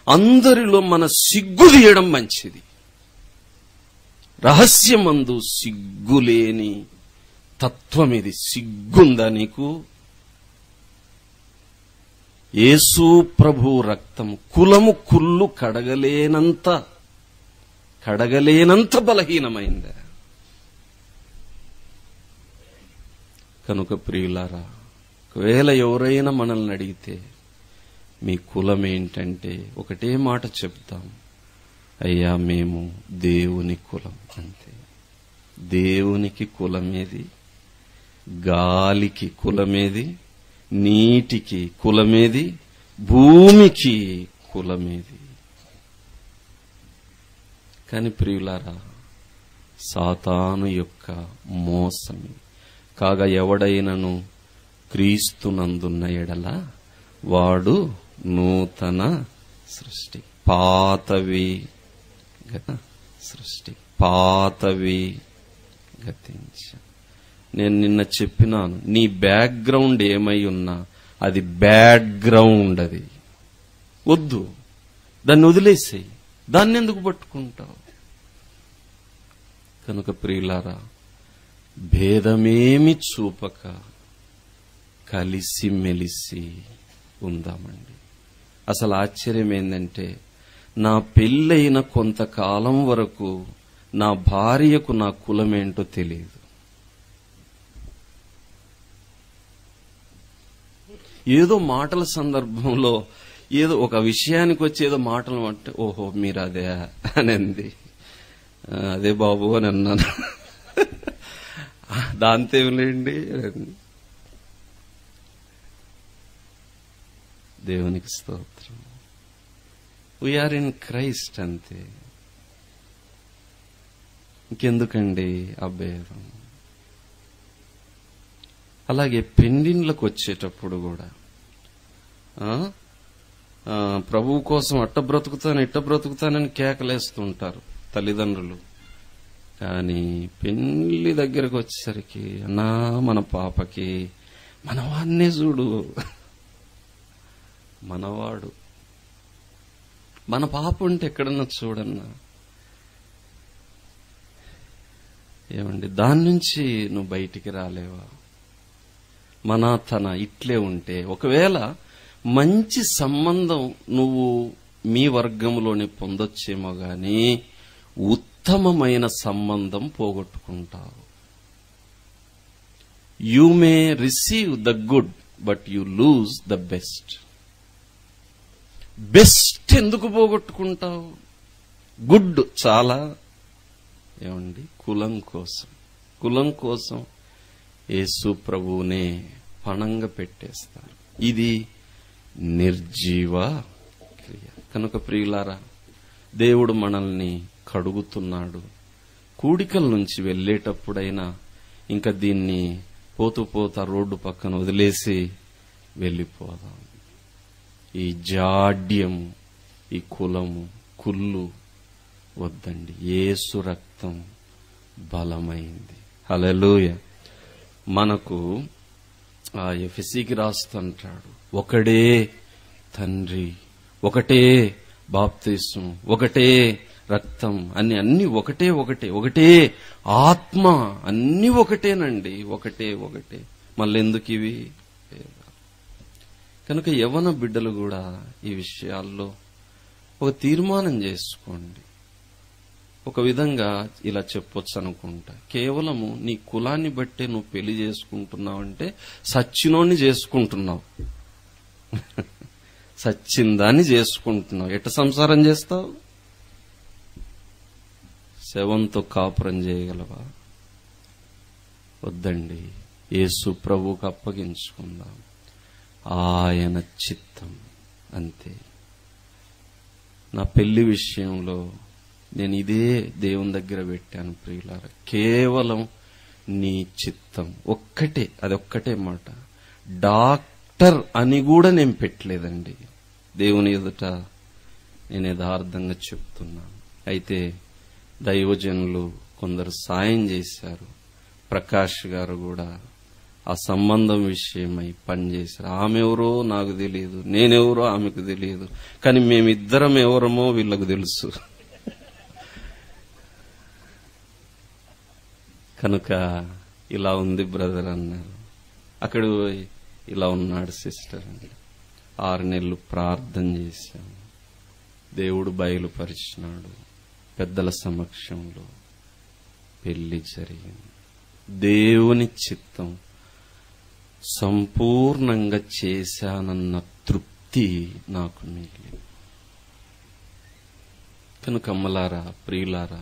అందరిలో మన సిగ్గు తీయడం మంచిది. రహస్యమందు సిగ్గులేని తత్వం ఇది. సిగ్గుందా నీకు? యేసు ప్రభు రక్తం కులము కుళ్ళు కడగలేనంత బలహీనమైందా? కనుక ప్రియులారా, ఒకవేళ ఎవరైనా మనల్ని అడిగితే మీ కులం ఏంటంటే ఒకటే మాట చెప్తాం, అయ్యా మేము దేవుని కులం. అంతే. దేవునికి కులమేది? గాలికి కులమేది? నీటికి కులమేది? భూమికి కులమేది? కాని ప్రియులారా, సాతాను యొక్క మోసమి కాగా ఎవడైనను క్రీస్తునందున్న ఎడల వాడు నూతన సృష్టి, పాతవి గతించ. నేను నిన్న చెప్పినాను, నీ బ్యాక్గ్రౌండ్ ఏమై ఉన్నా అది బ్యాడ్ గ్రౌండ్. అది వద్దు, దాన్ని వదిలేసేయి. దాన్ని ఎందుకు పట్టుకుంటావు? కనుక ప్రియులారా, భేదమేమి చూపక కలిసి మెలిసి ఉందామండి. అసలు ఆశ్చర్యం ఏంటంటే, నా పెళ్ళైన కొంతకాలం వరకు నా భార్యకు నా కులమేంటో తెలియదు. ఏదో మాటల సందర్భంలో ఏదో ఒక విషయానికి వచ్చి ఏదో మాటలు అంటే, ఓహో మీరు అదే అని అంది. అదే బాబు అని అన్నాను. దాంతేమిలేండి. దేవునికి స్తోత్రం. వీఆర్ ఇన్ క్రైస్ట్, అంతే. ఇంకెందుకండి అభేదం? అలాగే పెండిండ్లకు వచ్చేటప్పుడు కూడా ప్రభువు కోసం అట్ట బ్రతుకుతానని కేకలేస్తుంటారు తల్లిదండ్రులు. కానీ పెళ్లి దగ్గరకు వచ్చేసరికి అన్నా మన పాపకి మనవాన్నే చూడు, మనవాడు మన పాప ఉంటే ఎక్కడన్నా చూడన్నా. ఏమండి, దాని నుంచి నువ్వు బయటికి రాలేవా? తన ఇట్లే ఉంటే, ఒకవేళ మంచి సంబంధం నువ్వు మీ వర్గంలోనే పొందొచ్చేమో గాని ఉత్తమమైన సంబంధం పోగొట్టుకుంటావు. You may receive the good but you lose the best. Best ఎందుకు పోగొట్టుకుంటావు? గుడ్ చాలా, ఏమండి, కులం కోసం యేసు ప్రభువునే పణంగా పెట్టేస్తారు. ఇది నిర్జీవ క్రియ. కనుక ప్రియులారా, దేవుడు మనల్ని కడుగుతున్నాడు. కూడికల నుంచి వెళ్ళేటప్పుడైనా ఇంకా దీన్ని పోతా రోడ్డు పక్కన వదిలేసి వెళ్ళిపోదాం. ఈ జాడ్యము, ఈ కుళ్ళు వద్దండి. యేసు రక్తం బలమైంది. హల్లెలూయా. మనకు ఆ ఎఫెసీకి రాస్తుంటాడు, ఒకడే తండ్రి, ఒకటే బాప్తిసం, ఒకటే రక్తం, అన్ని ఒకటే ఆత్మ, అన్ని ఒకటేనండి, ఒకటే. మళ్ళెందుకు ఇవి? కనుక యవ్వన బిడ్డలు కూడా ఈ విషయాల్లో ఒక తీర్మానం చేసుకోండి. ఒక విధంగా ఇలా చెప్పొచ్చు అనుకుంటా, కేవలము నీ కులాన్ని బట్టే నువ్వు పెళ్లి చేసుకుంటున్నావంటే సచ్చినోని చేసుకుంటున్నావు, సచ్చిందాన్ని చేసుకుంటున్నావు. ఎట్ట సంసారం చేస్తావు? శవంతో కాపురం చేయగలవా? వద్దండి. యేసు ప్రభువుకు అప్పగించుకుందాం. ఆయన చిత్తం అంతే. నా పెళ్లి విషయంలో నేను ఇదే దేవుని దగ్గర పెట్టాను ప్రియులారా, కేవలం నీ చిత్తం ఒక్కటే, అదొక్కటే మాట. డాక్టర్ అని కూడా నేను పెట్టలేదండి. దేవుని ఎదుట నేను యథార్థంగా చెప్తున్నాను. అయితే దైవజనులు కొందరు సాయం చేశారు. ప్రకాష్ గారు కూడా ఆ సంబంధం విషయమై పనిచేశారు. ఆమె ఎవరో నాకు తెలియదు, నేనెవరో ఆమెకు తెలియదు, కానీ మేమిద్దరం ఎవరమో వీళ్ళకు తెలుసు. కనుక ఇలా ఉంది బ్రదర్ అన్నారు. అక్కడ ఇలా ఉన్నాడు సిస్టర్ అని 6 నెలలు ప్రార్థన చేశాము. దేవుడు బయలుపరిచినాడు. పెద్దల సమక్షంలో పెళ్లి జరిగింది. దేవుని చిత్తం సంపూర్ణంగా చేశానన్న తృప్తి నాకు మిగిలింది. కనుక అమ్మలారా, ప్రియులారా,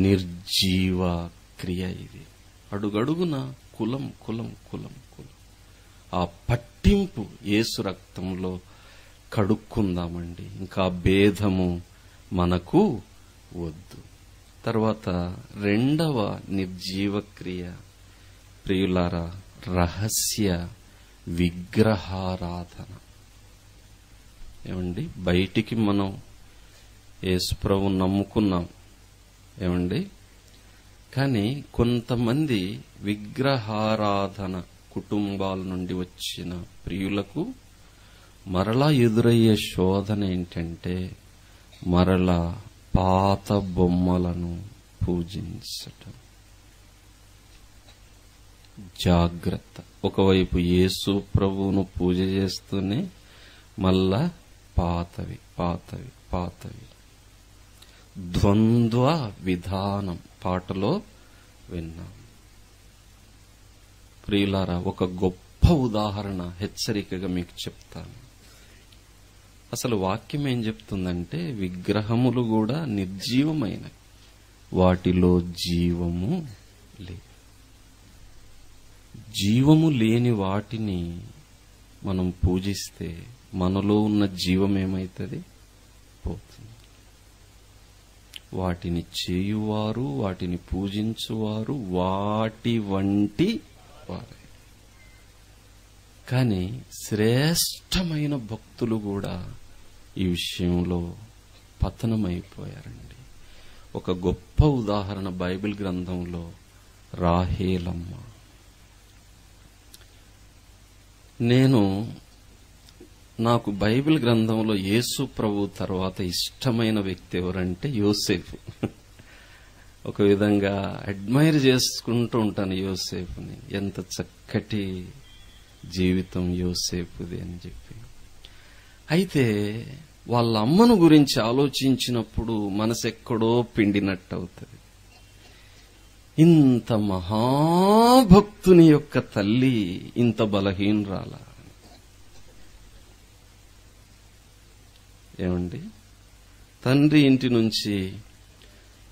నిర్జీవ క్రియ ఇది. అడుగడుగున కులం. ఆ పట్టింపు యేసు రక్తంలో కడుక్కుందామండి. ఇంకా భేదము మనకు వద్దు. తర్వాత రెండవ నిర్జీవ క్రియ ప్రియులారా, రహస్య విగ్రహారాధన. ఏమండి, బయటికి మనం యేసుప్రభువుని నమ్ముకున్నాం, ఏమండి, కానీ కొంతమంది విగ్రహారాధన కుటుంబాల నుండి వచ్చిన ప్రియులకు మరలా ఎదురయ్యే శోధన ఏంటంటే మరలా పాత బొమ్మలను పూజించటం. జాగ్రత్త. ఒకవైపు యేసు ప్రభువును పూజ చేస్తూనే మళ్ళా పాతవి. ద్వంద్వ విధానం పాటలో విన్నాం. ప్రియులారా, ఒక గొప్ప ఉదాహరణ హెచ్చరికగా మీకు చెప్తాను. అసలు వాక్యం ఏం చెప్తుందంటే విగ్రహములు కూడా నిర్జీవమైనవి, వాటిలో జీవము లేదు. జీవము లేని వాటిని మనం పూజిస్తే మనలో ఉన్న జీవం ఏమైతుంది? పోతుంది. వాటిని చేయువారు, వాటిని పూజించువారు వాటి వంటి వారే. కానీ శ్రేష్టమైన భక్తులు కూడా ఈ విషయంలో పతనమైపోయారండి. ఒక గొప్ప ఉదాహరణ బైబిల్ గ్రంథంలో రాహేలమ్మ. నాకు బైబిల్ గ్రంథంలో యేసు ప్రభు తర్వాత ఇష్టమైన వ్యక్తి ఎవరంటే యోసేపు. ఒక విధంగా అడ్మైర్ చేసుకుంటూ ఉంటాను యోసేపుని. ఎంత చక్కటి జీవితం యోసేపుది అని చెప్పి. అయితే వాళ్ళ అమ్మను గురించి ఆలోచించినప్పుడు మనసు ఎక్కడో పిండినట్టు అవుతుంది. ఇంత మహాభక్తుని యొక్క తల్లి ఇంత బలహీనరాలా? ఏమండి, తండ్రి ఇంటి నుంచి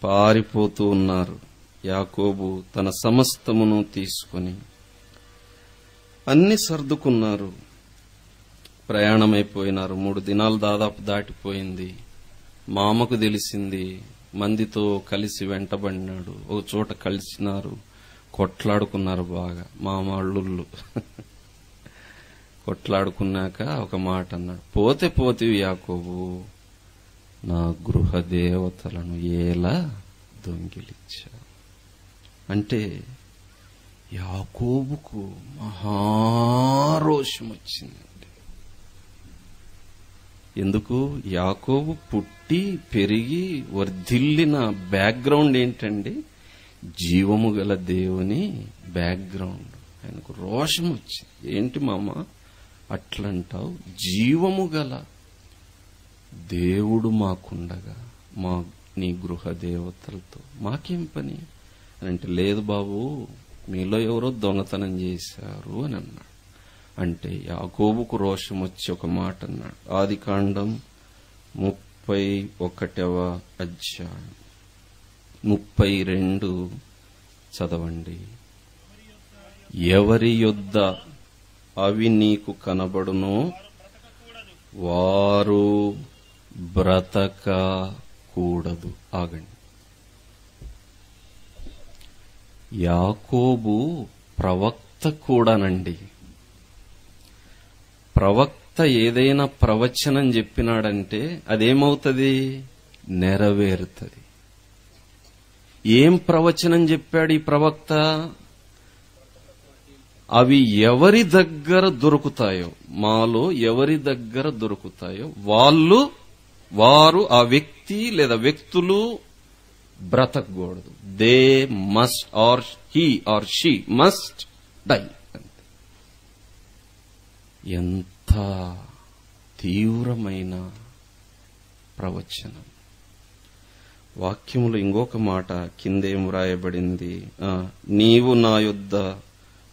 పారిపోతూ ఉన్నారు. యాకోబు తన సమస్తమును తీసుకొని అన్ని సర్దుకున్నారు. ప్రయాణమైపోయినారు. 3 దినాలు దాదాపు దాటిపోయింది. మామకు తెలిసింది. మందితో కలిసి వెంటబడినాడు. ఒక చోట కలిసినారు, కొట్లాడుకున్నారు బాగా. మామ అల్లుళ్ళు కొట్లాడుకున్నాక ఒక మాట అన్నాడు, పోతే పోతివి యాకోబు, నా గృహ దేవతలను ఎలా దొంగిలించావు. అంటే యాకోబుకు మహారోషం వచ్చిందండి. ఎందుకు? యాకోబు పుట్టి పెరిగి వర్ధిల్లిన బ్యాక్గ్రౌండ్ ఏంటండి? జీవము గల దేవుని బ్యాక్గ్రౌండ్. ఆయనకు రోషం వచ్చింది. ఏంటి మామ అట్లంటావు? జీవము గల దేవుడు మాకుండగా నీ గృహ దేవతలతో మాకేం పని అని అంటే, లేదు బాబు, మీలో ఎవరో దొంగతనం చేశారు అని అన్నాడు. అంటే యాకోబుకు రోషం వచ్చి ఒక మాట అన్నాడు. ఆదికాండం 31వ అధ్యాయం 32 చదవండి. ఎవరి యొద్ద అవి నీకు కనబడునో వారు బ్రతకకూడదు. ఆగండి. యాకోబు ప్రవక్త కూడానండి. ప్రవక్త ఏదైనా ప్రవచనం చెప్పినాడంటే అదేమవుతుంది? నెరవేరుతుంది. ఏం ప్రవచనం చెప్పాడు ఈ ప్రవక్త? అవి ఎవరి దగ్గర దొరుకుతాయో, మాలో ఎవరి దగ్గర దొరుకుతాయో వారు ఆ వ్యక్తి లేదా వ్యక్తులు బ్రతకూడదు. They must or he or she must die. ఎంత తీవ్రమైన ప్రవచనం. వాక్యములో ఇంకొక మాట కిందేం వ్రాయబడింది? నీవు నా యొద్ద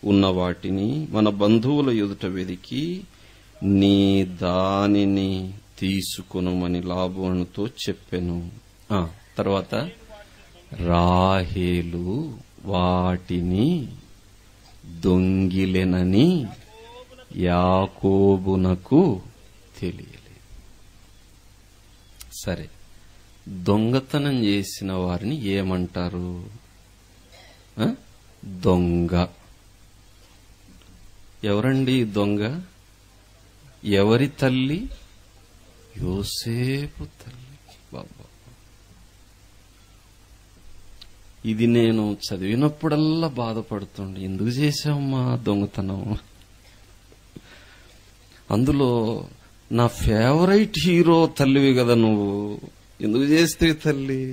ఉన్న వాటిని మన బంధువుల ఎదుట వెదికి నీ దానిని తీసుకొనుమని లాబానుతో చెప్పెను. తర్వాత రాహేలు వాటిని దొంగిలెనని యాకోబునకు తెలియలేదు. సరే, దొంగతనం చేసిన వారిని ఏమంటారు? దొంగ. ఎవరండి దొంగ? ఎవరి తల్లి? యోసేపు తల్లి. బాబా, ఇది నేను చదివినప్పుడల్లా బాధపడుతుండే. ఎందుకు చేశావమ్మా దొంగతనం? అందులో నా ఫేవరెట్ హీరో తల్లివి కదా నువ్వు, ఎందుకు చేస్తే తల్లి?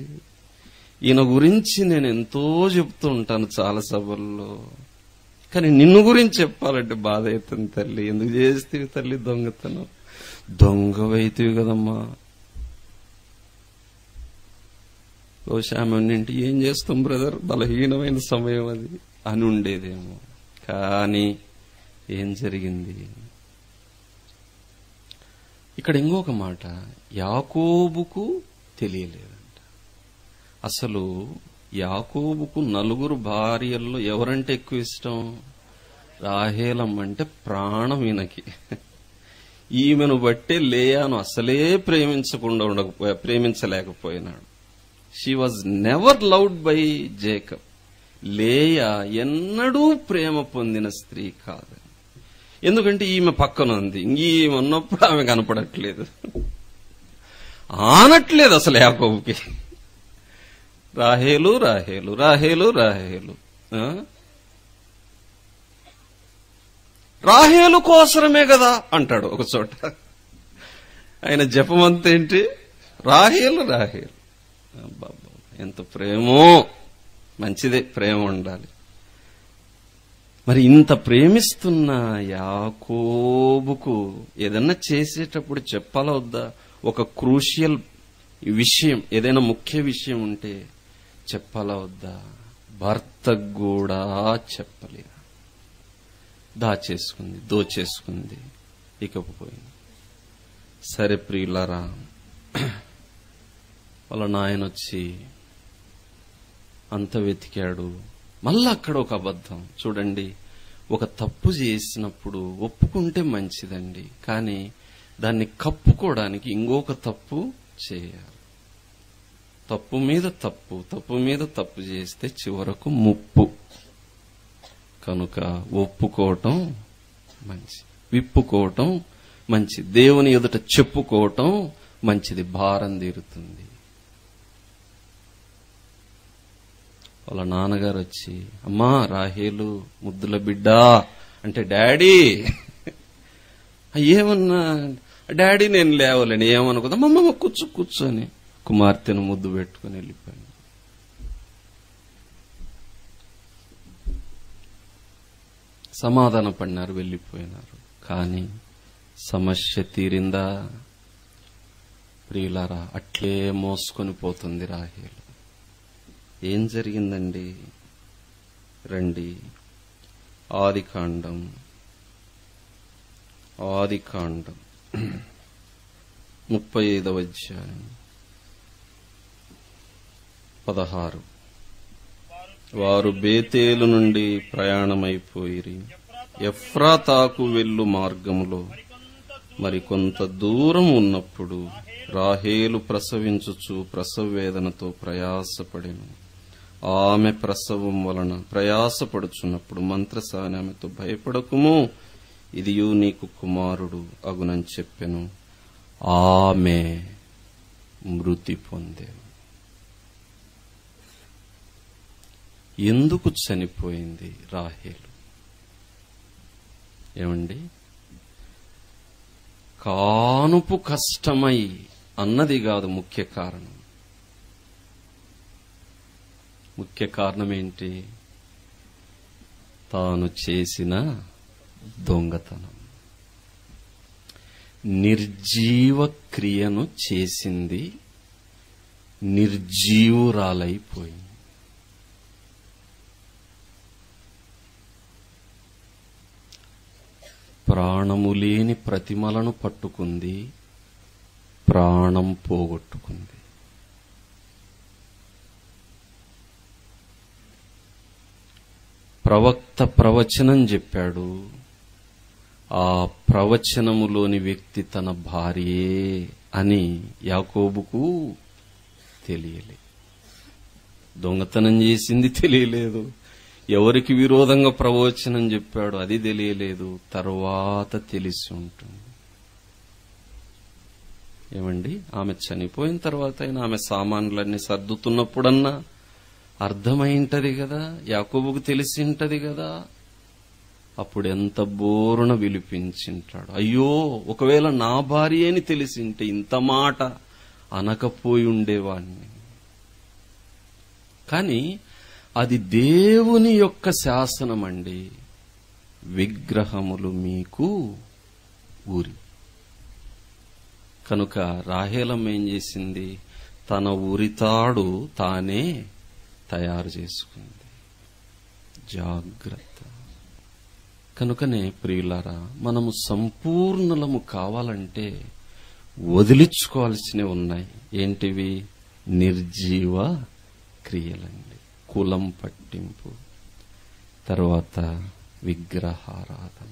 ఈయన గురించి నేను ఎంతో చెప్తూ ఉంటాను చాలా సభల్లో, కానీ నిన్ను గురించి చెప్పాలంటే బాధ అవుతుంది తల్లి. ఎందుకు చేస్తే తల్లి దొంగతనం? దొంగవైతివి కదమ్మా. బహుశా ఆమె ఏం చేస్తాం బ్రదర్, బలహీనమైన సమయం అది అని ఉండేదేమో. కానీ ఏం జరిగింది? ఇక్కడ ఇంకొక మాట, యాకోబుకు తెలియలేదంట. అసలు యాకోబుకు 4 భార్యల్లో ఎవరంటే ఎక్కువ ఇష్టం? రాహేలమ్మ అంటే ప్రాణం ఈయనకి. ఈమెను బట్టే లేయాను అసలే ప్రేమించలేకపోయినాడు. She was never loved by Jacob. లేయా ఎన్నడూ ప్రేమ పొందిన స్త్రీ కాదు. ఎందుకంటే ఈమె పక్కన ఉంది. ఈమె ఉన్నప్పుడు ఆమె కనపడట్లేదు, ఆనట్లేదు అసలు యాకోబుకి. రాహేలు రాహేలు రాహేలు రాహేలు. రాహేలు కోసరమే కదా అంటాడు ఒక చోట. ఆయన జపమంతేంటి? రాహేలు రాహేలు. ఎంత ప్రేమో! మంచిదే, ప్రేమ ఉండాలి. మరి ఇంత ప్రేమిస్తున్న యాకోబుకు ఏదన్నా చేసేటప్పుడు చెప్పాలా వద్దా? ఒక క్రూషియల్ విషయం, ఏదైనా ముఖ్య విషయం ఉంటే చెప్పాలా వద్దా? భర్తకు కూడా చెప్పలేదు. దాచేసుకుంది, దోచేసుకుంది, ఇకపోయింది. సరే ప్రియులారా, వాళ్ళ నాయన వచ్చి అంత వెతికాడు. మళ్ళా అక్కడ ఒక అబద్ధం. చూడండి, ఒక తప్పు చేసినప్పుడు ఒప్పుకుంటే మంచిదండి, కానీ దాన్ని కప్పుకోవడానికి ఇంకొక తప్పు చేయాలి. తప్పు మీద తప్పు, తప్పు మీద తప్పు చేస్తే చివరకు ముప్పు. కనుక ఒప్పుకోవటం మంచి, విప్పుకోవటం మంచి, దేవుని ఎదుట చెప్పుకోవటం మంచిది, భారం తీరుతుంది. వాళ్ళ నాన్నగారు వచ్చి, అమ్మా రాహేలు ముద్దుల బిడ్డా అంటే, డాడీ ఏమన్నా? డాడీ నేను లేవలేను, ఏమనుకుందా? అమ్మమ్మ కూర్చొని కుమార్తెను ముద్దు పెట్టుకుని వెళ్ళిపోయాను. సమాధాన పడినారు, వెళ్ళిపోయినారు. కానీ సమస్య తీరిందా? ప్రియులారా, అట్లే మోసుకొని పోతుంది రాహేలు. ఏం జరిగిందండి? రండి, ఆదికాండం 35వ అధ్యాయం 16. వారు బేతేలు నుండి ప్రయాణమైపోయిరి. ఎఫ్రాతాకు వెళ్ళు మార్గములో మరికొంత దూరం ఉన్నప్పుడు రాహేలు ప్రసవించుచు ప్రసవ వేదనతో ప్రయాసపడెను. ఆమె ప్రసవం వలన ప్రయాసపడుచున్నప్పుడు మంత్రసాని ఆమెతో, భయపడకుము, ఇదియు నీకు కుమారుడు అగునని చెప్పెను. ఆమె మృతి పొందెను. ఎందుకు చనిపోయింది రాహేలు? ఏమండి? కానుపు కష్టమై అన్నది కాదు ముఖ్య కారణం. ముఖ్య కారణం ఏంటి? తాను చేసిన దొంగతనం. నిర్జీవ క్రియను చేసింది, నిర్జీవురాలైపోయింది. ప్రాణము లేని ప్రతిమలను పట్టుకుంది, ప్రాణం పోగొట్టుకుంది. ప్రవక్త ప్రవచనం చెప్పాడు, ఆ ప్రవచనములోని వ్యక్తి తన భార్యే అని యాకోబుకు తెలియలే. దొంగతనం చేసింది తెలియలేదు, ఎవరికి విరోధంగా ప్రవచనం చెప్పాడు అది తెలియలేదు, తరువాత తెలిసి ఉంటుంది. ఏమండి? ఆమె చనిపోయిన తర్వాత అయినా ఆమె సామాన్లన్నీ సర్దుతున్నప్పుడన్నా అర్థమైంటది కదా, యాకోబుకు తెలిసి ఉంటది కదా. అప్పుడు ఎంత బోరున విలిపించింటాడు, అయ్యో ఒకవేళ నా భార్య అని తెలిసింటే ఇంత మాట అనకపోయి ఉండేవాణ్ణి. కానీ అది దేవుని యొక్క శాసనం అండి. విగ్రహములు మీకు ఊరి. కనుక రాహేలమ్మ ఏం చేసింది? తన ఉరితాడు తానే తయారు చేసుకుంది. జాగ్రత్త. కనుకనే ప్రియులారా, మనము సంపూర్ణలము కావాలంటే వదిలించుకోవాల్సినవి ఉన్నాయి. ఏంటివి? నిర్జీవ క్రియలండి, కులం పట్టింపు, తర్వాత విగ్రహారాధన.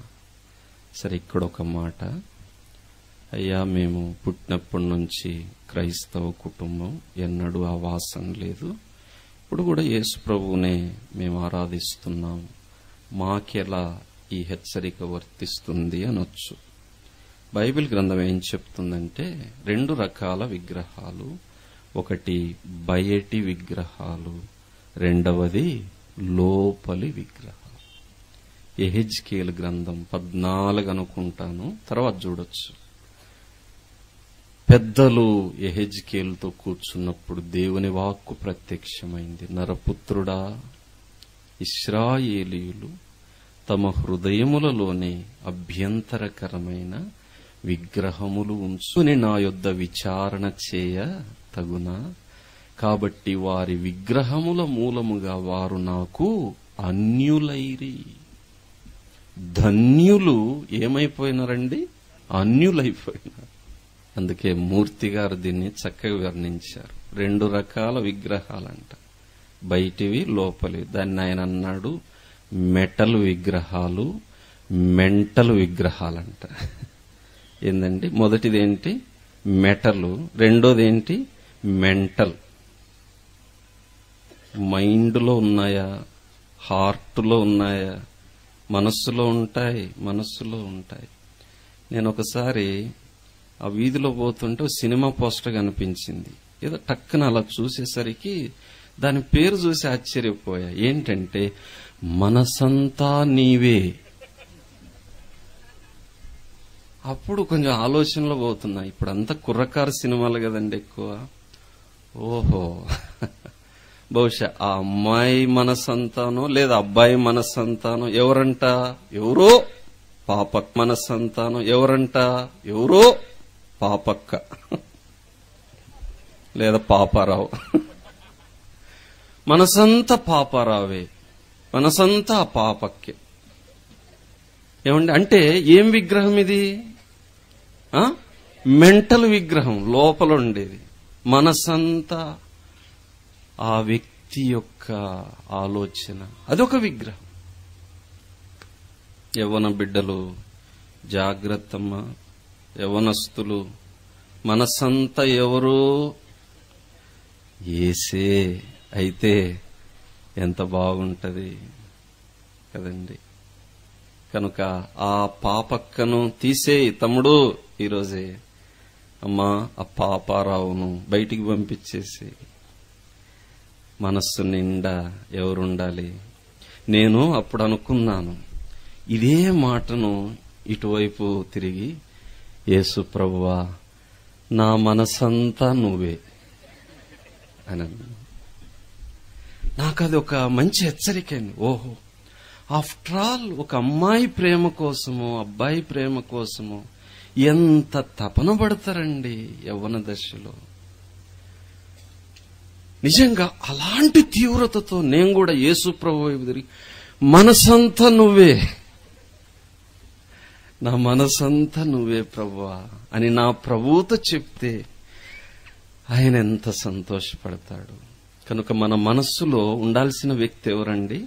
సరే, ఇక్కడ ఒక మాట, అయ్యా మేము పుట్టినప్పటి నుంచి క్రైస్తవ కుటుంబం, ఎన్నడూ ఆ వాసన లేదు, ఇప్పుడు కూడా యేసు ప్రభువునే మేము ఆరాధిస్తున్నాం, మాకెలా ఈ హెచ్చరిక వర్తిస్తుంది అనొచ్చు. బైబిల్ గ్రంథం ఏం చెప్తుందంటే 2 రకాల విగ్రహాలు, ఒకటి బయటి విగ్రహాలు, రెండవది లోపలి విగ్రహాలు. యెహెజ్కేలు గ్రంథం 14 అనుకుంటాను, తర్వాత చూడొచ్చు. పెద్దలు యెహెజ్కేలుతో కూర్చున్నప్పుడు దేవుని వాక్కు ప్రత్యక్షమైంది. నరపుత్రుడా, ఇశ్రాయేలీయులు తమ హృదయములలోనే అభ్యంతరకరమైన విగ్రహములు ఉంచుని నా యొద్ద విచారణ చేయ తగునా? కాబట్టి వారి విగ్రహముల మూలముగా వారు నాకు అన్యులైరి. ధన్యులు ఏమైపోయినారండి? అన్యులైపోయినారు. అందుకే మూర్తి గారు దీన్ని చక్కగా వర్ణించారు. 2 రకాల విగ్రహాలంట, బయటివి లోపలివి. దాన్ని ఆయన అన్నాడు మెటల్ విగ్రహాలు, మెంటల్ విగ్రహాలంట. ఏందండి? మొదటిదేంటి? మెటల్. రెండోదేంటి? మెంటల్. మైండ్లో ఉన్నాయా, హార్ట్లో ఉన్నాయా? మనస్సులో ఉంటాయి. నేను ఒకసారి ఆ వీధిలో పోతుంటే సినిమా పోస్టర్ కనిపించింది. ఏదో టక్కున అలా చూసేసరికి దాని పేరు చూసి ఆశ్చర్యపోయా. ఏంటంటే మనసంతా నీవే. అప్పుడు కొంచెం ఆలోచనలో పోతున్నా. ఇప్పుడు అంతా కుర్రకారు సినిమాలు కదండి ఎక్కువ. ఓహో, బహుశా ఆ అమ్మాయి మనసంతానో లేదా అబ్బాయి మనసంతానో ఎవరంట? ఎవరో పాపక్ మనసంతానో ఎవరంట? ఎవరో పాపక్క లేదా పాపారావు. మనసంతా పాపారావే, మనసంతా పాపక్కే. ఏమండి? అంటే ఏం విగ్రహం ఇది? మెంటల్ విగ్రహం, లోపల ఉండేది. మనసంతా ఆ వ్యక్తి యొక్క ఆలోచన, అదొక విగ్రహం. యవ్వన బిడ్డలు జాగ్రత్తమ్మా, యవ్వనస్తులు. మనసంతా ఎవరు? యేసే అయితే ఎంత బాగుంటది కదండి. కనుక ఆ పాపక్కను తీసేయి తమ్ముడు ఈరోజే. అమ్మా, ఆ పాపారావును బయటికి పంపించేసి మనస్సు నిండా ఎవరుండాలి? నేను అప్పుడు అనుకున్నాను ఇదే మాటను ఇటువైపు తిరిగి, యేసు ప్రభువా, నా మనసంతా నువ్వే అని. నాకు అది ఒక మంచి హెచ్చరికండి. ఓహో, ఆఫ్టర్ ఆల్ ఒక అమ్మాయి ప్రేమ కోసమో అబ్బాయి ప్రేమ కోసమో ఎంత తపన పడతారండి యవ్వన దశలో. నిజంగా అలాంటి తీవ్రతతో నేను కూడా యేసు ప్రభు వైపు తిరిగి, మనసంతా నువ్వే, నా మనసంతా నువ్వే ప్రభువా అని నా ప్రభువుతో చెప్తే ఆయన ఎంత సంతోషపడతాడు. కనుక మన మనస్సులో ఉండాల్సిన వ్యక్తి ఎవరండి?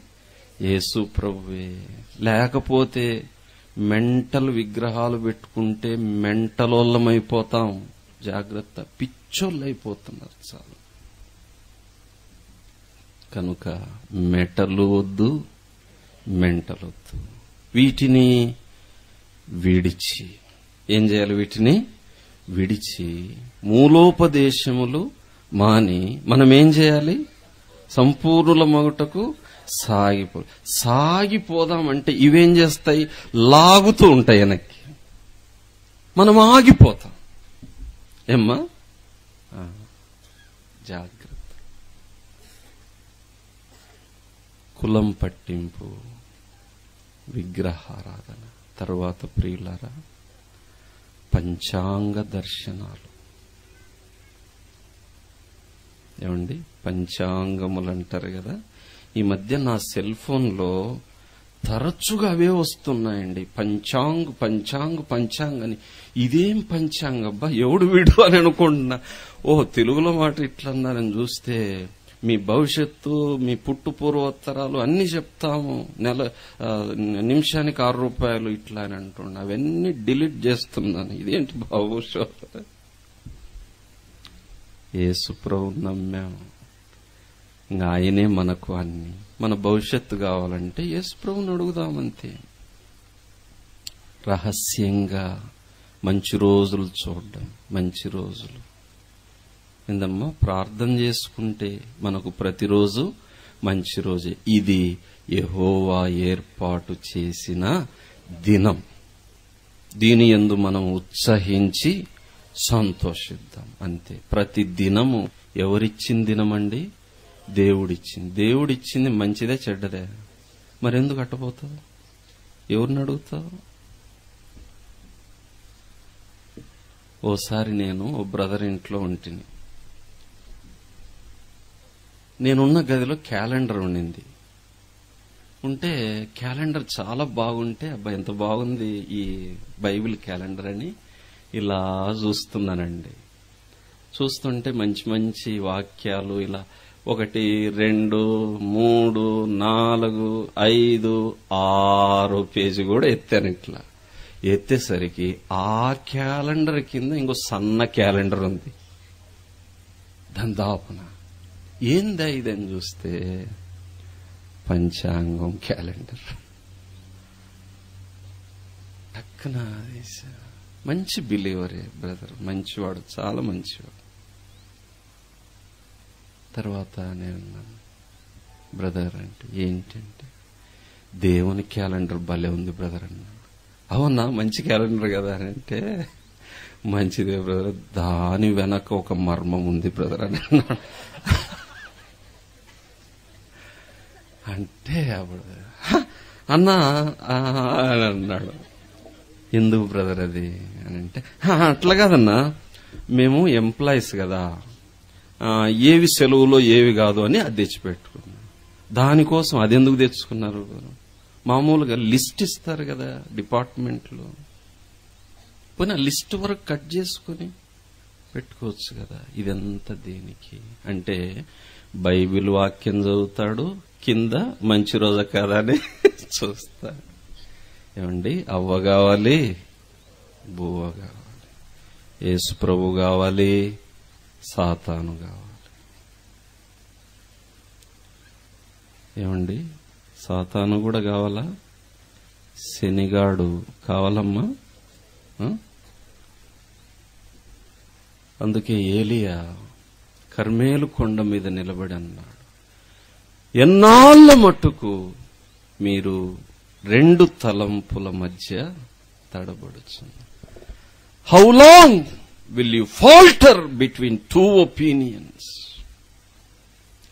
యేసు ప్రభువే. లేకపోతే మెంటల్ విగ్రహాలు పెట్టుకుంటే మెంటలోళ్ళమైపోతాం. జాగ్రత్త, పిచ్చోళ్ళైపోతున్నారు చాలు. కనుక మెటలు వద్దు, మెంటల్ వద్దు. వీటిని విడిచి ఏం చేయాలి? వీటిని విడిచి మూలోపదేశములు మాని మనం ఏం చేయాలి? సంపూర్ణుల మగుటకు సాగిపోదామంటే ఇవేం చేస్తాయి? లాగుతూ ఉంటాయి వెనక్కి. మనం ఆగిపోతాం. ఏమ్మా? జాగ్రత్త. కులం పట్టింపు, విగ్రహారాధన, తరువాత ప్రియులారా పంచాంగ దర్శనాలు. ఏమండి? పంచాంగములు అంటారు కదా. ఈ మధ్య నా సెల్ ఫోన్లో తరచుగా అవే వస్తున్నాయండి. పంచాంగ్ అని. ఇదేం పంచాంగ అబ్బా, ఎవడు వీడు అని అనుకుంటున్నా. ఓహో, తెలుగులో మాట ఇట్లా అన్నారని చూస్తే మీ భవిష్యత్తు, మీ పుట్టు పూర్వోత్తరాలు అన్ని చెప్తాము, నిమిషానికి 6 రూపాయలు ఇట్లా అని అంటున్నా. అవన్నీ డిలీట్ చేస్తున్నాను. ఇదేంటి భవిష్యత్తు? యేసు ప్రభువుని నమ్మాము, ఇంకా ఆయనే మనకు అన్ని. మన భవిష్యత్తు కావాలంటే యేసు ప్రభువుని అడుగుదామంతే. రహస్యంగా మంచి రోజులు చూడడం, మంచి రోజులు. ఏందమ్మా, ప్రార్థన చేసుకుంటే మనకు ప్రతిరోజు మంచి రోజే. ఇది యెహోవా ఏర్పాటు చేసిన దినం. దీని యందు మనం ఉత్సహించి సంతోషిద్దాం. అంతే. ప్రతి దినము ఎవరిచ్చిన దినమండి? దేవుడిచ్చింది. దేవుడిచ్చింది మంచిదే చెడ్డదే? మరెందుకు అట్టపోతావు? ఎవరిని అడుగుతావు? ఓసారి నేను ఓ బ్రదర్ ఇంట్లో ఉంటిని. నేనున్న గదిలో క్యాలెండర్ ఉండింది. ఉంటే క్యాలెండర్ చాలా బాగుంటే, అబ్బా ఎంత బాగుంది ఈ బైబిల్ క్యాలెండర్ అని ఇలా చూస్తున్నానండి. చూస్తుంటే మంచి మంచి వాక్యాలు ఇలా 1, 2, 3, 4, 5, 6 పేజీ కూడా ఎత్తాను. ఇట్లా ఎత్తేసరికి ఆ క్యాలెండర్ కింద ఇంకో సన్న క్యాలెండర్ ఉంది. దాని దాపన ఏందా ఇదని చూస్తే పంచాంగం క్యాలెండర్. పక్కన మంచి బిలీవరే బ్రదర్, మంచివాడు, చాలా మంచివాడు. తర్వాత నేను బ్రదర్ అంటే ఏంటంటే, దేవుని క్యాలెండర్ భలే ఉంది బ్రదర్ అన్నాడు. అవునా, మంచి క్యాలెండర్ కదా అని అంటే, మంచిదే బ్రదర్, దాని వెనక ఒక మర్మం ఉంది బ్రదర్ అని అన్నాడు. అంటే అప్పుడు అన్నా అని అన్నాడు. ఎందుకు బ్రదర్ అది అని అంటే, అట్లా కాదన్నా, మేము ఎంప్లాయీస్ కదా, ఏవి సెలవులో ఏవి కాదు అని అది తెచ్చిపెట్టుకున్నాం. దానికోసం అది ఎందుకు తెచ్చుకున్నారు? మామూలుగా లిస్ట్ ఇస్తారు కదా డిపార్ట్మెంట్లో, పోనీ ఆ లిస్ట్ వరకు కట్ చేసుకుని పెట్టుకోవచ్చు కదా. ఇదంతా దేనికి అంటే, బైబిల్ వాక్యం చదువుతాడు, కింద మంచి రోజు కాదా అని చూస్తాడు. ఏమండి, అవ్వ కావాలి, బువ్వ కావాలి, యేసు ప్రభు కావాలి, సాతాను కావాలి. ఏమండి, సాతాను కూడా కావాలా? శనిగాడు కావాలమ్మా. అందుకే ఏలియా కర్మేలు కొండ మీద నిలబడి అన్నాడు, ఎన్నాళ్ళ మట్టుకు మీరు 2 తలంపుల మధ్య తడబడుచున్నారు. How long will you falter between 2 opinions,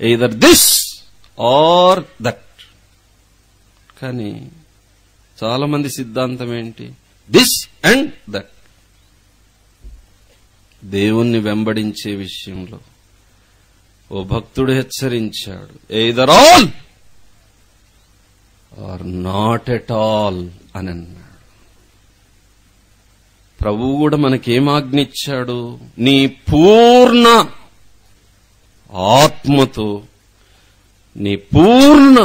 either this or that. కానీ చాలా మంది సిద్ధాంతం ఏంటి? This and that. దేవుణ్ణి వెంబడించే విషయంలో ఓ భక్తుడు హెచ్చరించాడు, either all or not at all అని అన్నాడు. ప్రభువు కూడా మనకేం ఆజ్ఞించాడు? నీ పూర్ణ ఆత్మతో, నీ పూర్ణ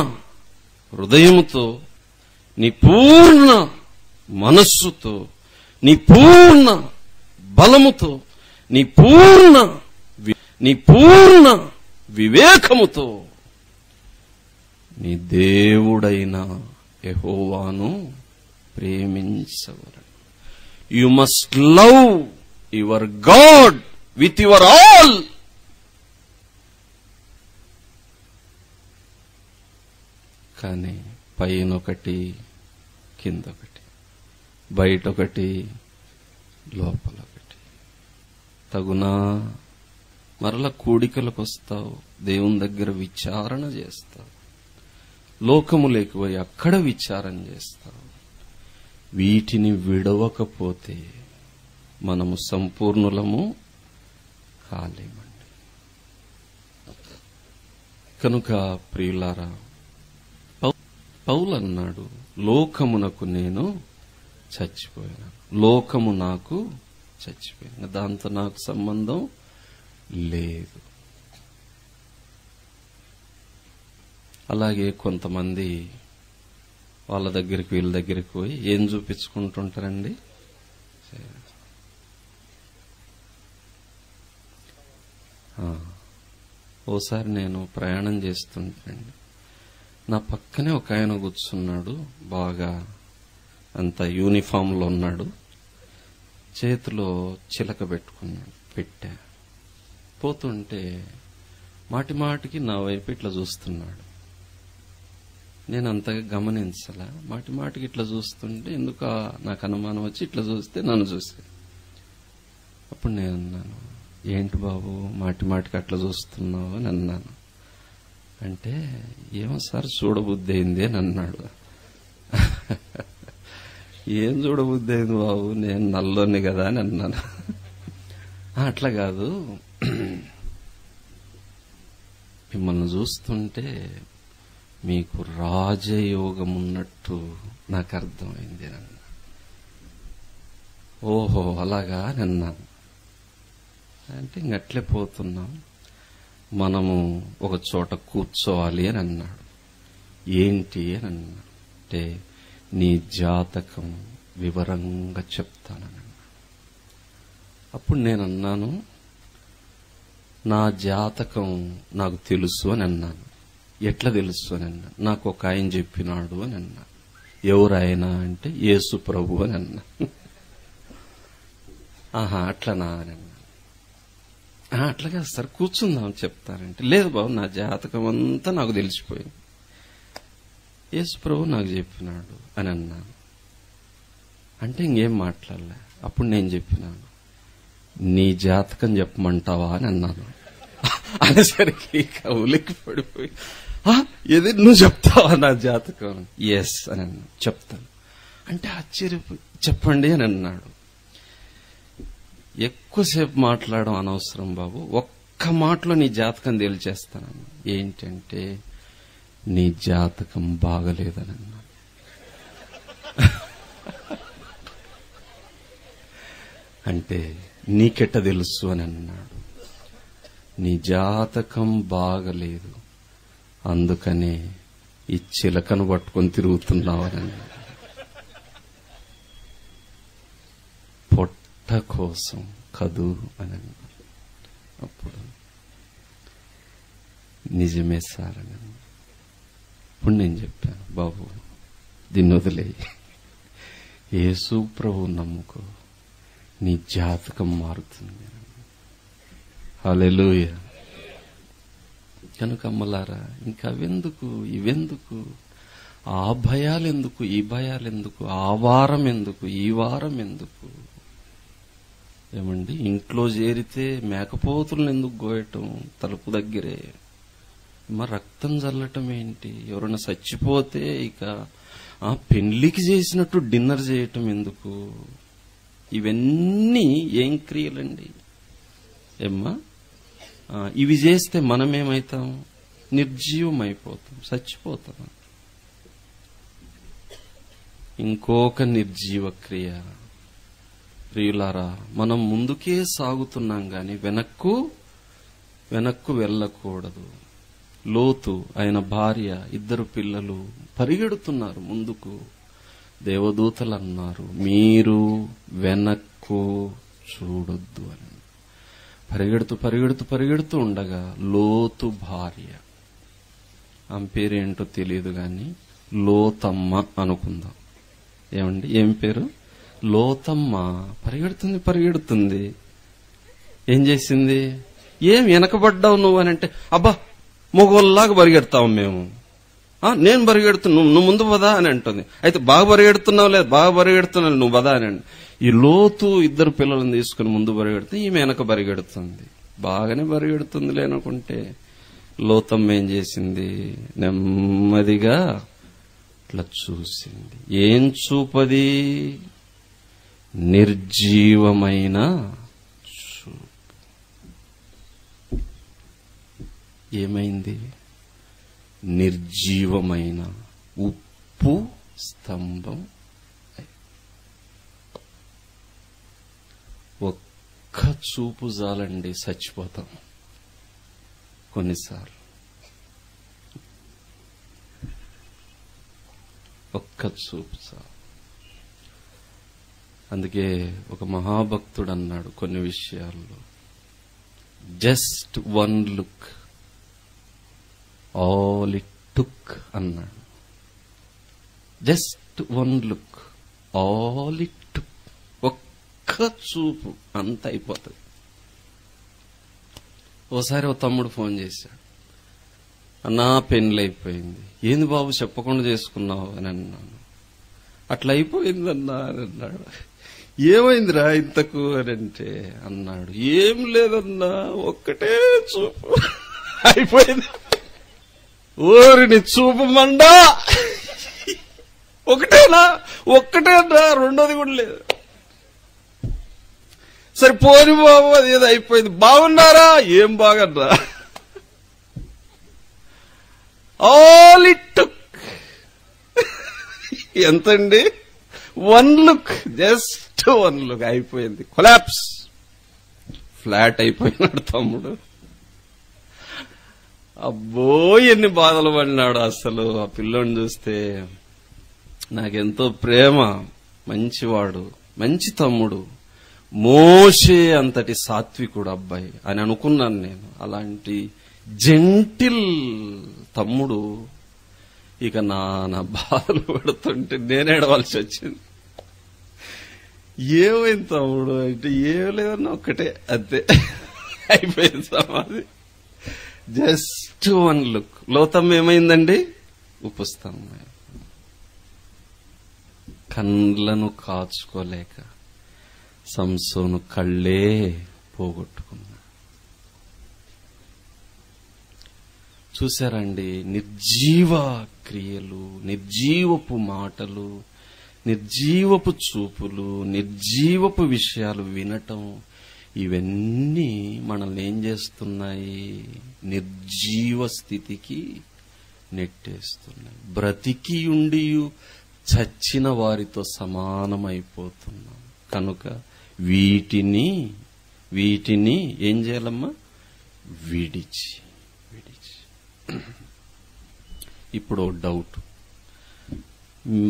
హృదయముతో, నీ పూర్ణ మనస్సుతో, నీ పూర్ణ బలముతో, నీ పూర్ణ వివేకముతో నీ దేవుడైన యెహోవాను ప్రేమించవలెను. You must love your God with your all. కానీ పైనొకటి, కిందొకటి, బయటొకటి, లోపలొకటి. తగునా? మరల కూడికలకు వస్తావు, దేవుని దగ్గర విచారణ చేస్తావు, లోకములోకి పోయి అక్కడ విచారణ చేస్తావు. వీటిని విడవకపోతే మనము సంపూర్ణులము కాలేమండి. కనుక ప్రియులారా, పౌలు అన్నాడు, లోకమునకు నేను చచ్చిపోయాను, లోకము నాకు చచ్చిపోయాను, దాంతో నాకు సంబంధం లేదు. అలాగే కొంతమంది వాళ్ళ దగ్గరికి వీళ్ళ దగ్గరికి పోయి ఏం చూపించుకుంటుంటారండి? ఓసారి నేను ప్రయాణం చేస్తుంటానండి, నా పక్కనే ఒక ఆయన కూర్చున్నాడు, బాగా అంత యూనిఫామ్లో ఉన్నాడు, చేతిలో చిలక పెట్టా. పోతుంటే మాటి మాటికి నా వైపు ఇట్లా చూస్తున్నాడు. నేను అంతగా గమనించలా. మాటి మాటికి ఇట్లా చూస్తుంటే ఎందుకు నాకు అనుమానం వచ్చి ఇట్లా చూస్తే నన్ను చూసే. అప్పుడు నేను అన్నాను, ఏంటి బాబు మాటి మాటికి అట్లా చూస్తున్నావు అని అన్నాను. అంటే ఏమో సార్ చూడబుద్ధి అయింది అని అన్నాడు. ఏం చూడబుద్ధి అయింది బాబు, నేను నల్లోని కదా అని అన్నాను. అట్లా కాదు, మిమ్మల్ని చూస్తుంటే మీకు రాజయోగం ఉన్నట్టు నాకు అర్థమైంది అని అన్నా. ఓహో అలాగా అని అన్నాను. అంటే ఇంకట్లే పోతున్నాం, మనము ఒక చోట కూర్చోవాలి అని అన్నాడు. ఏంటి అని అన్నా. అంటే నీ జాతకం వివరంగా చెప్తానని అన్నాడు. అప్పుడు నేను అన్నాను, నా జాతకం నాకు తెలుసు అని అన్నాను. ఎట్లా తెలుసు అని అన్నా. నాకు ఒక ఆయన చెప్పినాడు అని అన్నా. ఎవరాయన అంటే యేసు ప్రభు అని అన్నా. ఆహా అట్లనా అని అన్నా. అట్లాగా సార్ కూర్చుందాం చెప్తానంటే, లేదు బాబు నా జాతకం అంతా నాకు తెలిసిపోయింది, యేసు ప్రభు నాకు చెప్పినాడు అని అన్నాను. అంటే ఇంకేం మాట్లాడలే. అప్పుడు నేను చెప్పినాను, నీ జాతకం చెప్పమంటావా అని అన్నాను. అనేసరికి ఉలిక్కి పడిపోయి, ఏది నువ్వు చెప్తావా నా జాతకం? ఎస్ అని అన్నాను. చెప్తాను అంటే ఆశ్చర్యపోయి, చెప్పండి అని అన్నాడు. ఎక్కువసేపు మాట్లాడడం అనవసరం బాబు, ఒక్క మాటలో నీ జాతకం తేల్చేస్తానన్నా. ఏంటంటే నీ జాతకం బాగలేదని అన్నా. అంటే నీకెట్ట తెలుసు అని అన్నాడు. నీ జాతకం బాగలేదు, అందుకనే ఈ చిలకను పట్టుకొని తిరుగుతున్నావని అన్నాడు. పొట్ట కోసం కదు అని అన్నాడు. అప్పుడు నిజమే సార్ అని అన్నాడు. ఇప్పుడు నేను చెప్పాను, బాబు దీన్ని వదిలేయి, యేసు ప్రభువు నమ్ముకో, నీ జాతకం మారుతుంది. హల్లెలూయా. కనుక అమ్మలారా, ఇంకా అవెందుకు ఇవెందుకు, ఆ భయాలెందుకు ఈ భయాలెందుకు, ఆ వారం ఎందుకు ఈ వారం ఎందుకు? ఏమండి, ఇంట్లో చేరితే మేకపోతులను ఎందుకు గోయటం తలుపు దగ్గరే? మరి రక్తం చల్లటం ఏంటి? ఎవరైనా చచ్చిపోతే ఇక పెళ్లికి చేసినట్టు డిన్నర్ చేయటం ఎందుకు? ఇవన్నీ ఏం క్రియలండి ఏమ్మా? ఇవి చేస్తే మనమేమవుతాం? నిర్జీవం అయిపోతాం, చచ్చిపోతాం. ఇంకొక నిర్జీవ క్రియ. ప్రియులారా, మనం ముందుకే సాగుతున్నాం గాని వెనక్కు వెళ్ళకూడదు. లోతు, ఆయన భార్య, 2 పిల్లలు పరిగెడుతున్నారు ముందుకు. దేవదూతలు అన్నారు, మీరు వెనక్కు చూడొద్దు అని. పరిగెడుతూ ఉండగా లోతు భార్య, ఆమె పేరేంటో తెలియదు గాని లోతమ్మ అనుకుందాం. ఏమండి, ఏం పేరు? లోతమ్మ. పరిగెడుతుంది. ఏం చేసింది? ఏం వెనకబడ్డావు నువ్వు అని అంటే, అబ్బా మొగోల్లాగా పరిగెడతావు మేము, నేను పరిగెడుతున్నా, నువ్వు ముందు పదా అని అంటుంది. అయితే బాగా పరిగెడుతున్నావు, లేదు బాగా పరిగెడుతున్నావు, నువ్వు పదా అని అండి. ఈ లోతు 2 పిల్లలను తీసుకుని ముందు పరిగెడితే ఈమె వెనక పరిగెడుతుంది. బాగానే పరిగెడుతుంది లేనుకుంటే లోతమ్మ ఏం చేసింది? నెమ్మదిగా ఇట్లా చూసింది. ఏం చూపది? నిర్జీవమైన చూపు. ఏమైంది? నిర్జీవమైన ఉప్పు స్తంభం. ఒక్క చూపు చాలండి, చచ్చిపోతాం కొన్నిసార్లు. ఒక్క చూపు చాలు. అందుకే ఒక మహాభక్తుడు అన్నాడు కొన్ని విషయాల్లో, just 1 look all it took అన్నాడు. Just 1 look all it took. ఒక్క చూపు అంత అయిపోతుంది. ఓసారి ఓ తమ్ముడు ఫోన్ చేశాడు, అన్నా పెళ్లి అయిపోయింది. ఏంది బాబు చెప్పకుండా చేసుకున్నావు అని అన్నాను. అట్లా అయిపోయిందన్నా అని అన్నాడు. ఏమైందిరా ఇంతకు అని అంటే అన్నాడు, ఏం లేదన్నా ఒక్కటే చూపు అయిపోయింది. ఓరిని చూపు మండా, ఒక్కటేనా రెండోది కూడా లేదు. సరే పోని బాబు అది ఏదో అయిపోయింది, బాగున్నారా? ఏం బాగన్నా, ఆల్ ఇట్ టుక్ ఎంతండి, 1 లుక్, జస్ట్ 1 లుక్ అయిపోయింది. కొలాప్స్, ఫ్లాట్ అయిపోయినాడు తమ్ముడు. అబ్బో ఎన్ని బాధలు పడినాడు. అసలు ఆ పిల్లోని చూస్తే నాకెంతో ప్రేమ, మంచివాడు, మంచి తమ్ముడు, మోషే అంతటి సాత్వికుడు అబ్బాయి అని అనుకున్నాను నేను. అలాంటి జెంటిల్ తమ్ముడు ఇక నా బాధలు పడుతుంటే నేను ఏడవలసి వచ్చింది. ఏమైంది తమ్ముడు అంటే ఏం లేదన్నా ఒక్కటే, అంతే అయిపోయింది సమాధి. Just 1 look. లోతమ్మ ఏమైందండి? ఉపస్తంభం. కళ్ళను కాచుకోలేక సంసోను కళ్ళే పోగొట్టుకున్నా. చూశారండి, నిర్జీవ క్రియలు, నిర్జీవపు మాటలు, నిర్జీవపు చూపులు, నిర్జీవపు విషయాలు వినటం, ఇవన్నీ మనల్ని ఏం చేస్తున్నాయి? నిర్జీవ స్థితికి నెట్టేస్తున్నాయి. బ్రతికి ఉండి చచ్చిన వారితో సమానమైపోతున్నాం. కనుక వీటిని ఏం చేయాలమ్మా? విడిచి. ఇప్పుడు డౌట్,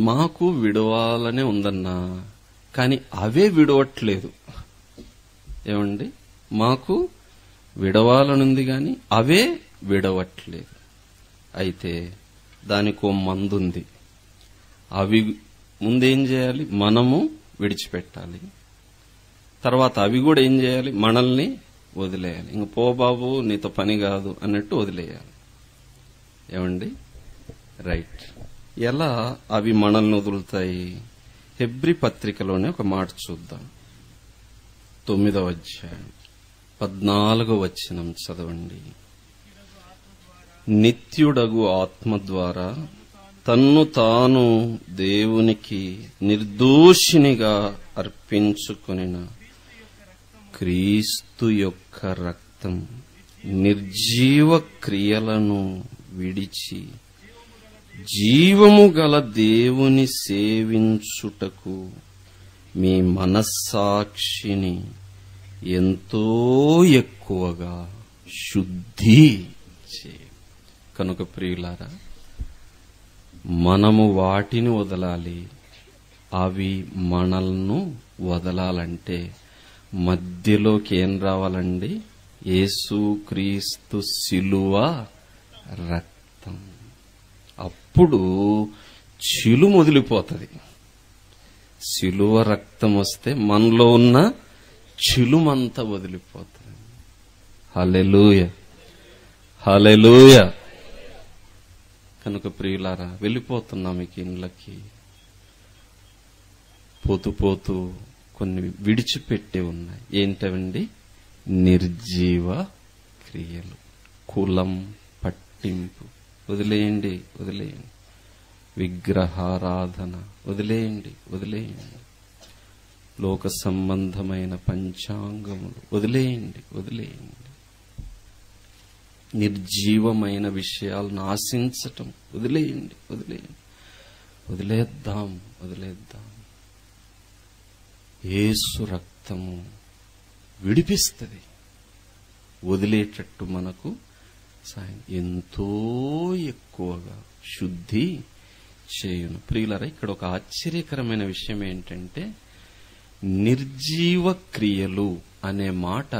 మాకు విడవాలనే ఉందన్నా, కానీ అవే విడవట్లేదు. ఏమండి, మాకు విడవాలనుంది కానీ అవే విడవట్లేదు. అయితే దానికి ఓ మందుంది. అవి ముందేం చేయాలి? మనము విడిచిపెట్టాలి. తర్వాత అవి కూడా ఏం చేయాలి? మనల్ని వదిలేయాలి. ఇంక పో బాబు నీతో పని కాదు అన్నట్టు వదిలేయాలి. ఏమండి, రైట్. ఎలా అవి మనల్ని వదులుతాయి? హెబ్రీ పత్రికలోనే ఒక మాట చూద్దాం. 9వ అధ్యాయం 14వ వచనం చదవండి. నిత్యుడగు ఆత్మ ద్వారా తన్ను తాను దేవునికి నిర్దోషినిగా అర్పించుకొనిన క్రీస్తు యొక్క రక్తం నిర్జీవ క్రియలను విడిచి జీవము గల దేవుని సేవించుటకు మీ మనస్సాక్షిని ఎంతో ఎక్కువగా శుద్ధి చే. కనుక ప్రియులారా, మనము వాటిని వదలాలి. అవి మనల్ని వదలాలంటే మధ్యలోకి ఏం రావాలండి? యేసుక్రీస్తు శిలువ రక్తం. అప్పుడు చిలుము వదిలిపోతుంది. శిలువ రక్తం వస్తే మనలో ఉన్న చిలుమంతా వదిలిపోతుంది. హల్లెలూయా, హల్లెలూయా. కనుక ప్రియులారా, వెళ్ళిపోతున్నాం మీకు ఇండ్లకి. పోతూ పోతూ కొన్ని విడిచిపెట్టే ఉన్నాయి. ఏంటవండి? నిర్జీవ క్రియలు, కులం పట్టింపు వదిలేయండి, వదిలేయండి. విగ్రహారాధన వదిలేయండి, వదిలేయండి. లోక సంబంధమైన పంచాంగములు వదిలేయండి, వదిలేయండి. నిర్జీవమైన విషయాలను ఆశించటం వదిలేయండి, వదిలేయండి. వదిలేద్దాం, వదిలేద్దాం. యేసు రక్తము విడిపిస్తుంది. వదిలేటట్టు మనకు సాయం ఎంతో ఎక్కువగా శుద్ధి చేయును. ప్రియులారా, ఇక్కడ ఒక ఆశ్చర్యకరమైన విషయం ఏంటంటే, నిర్జీవ క్రియలు అనే మాట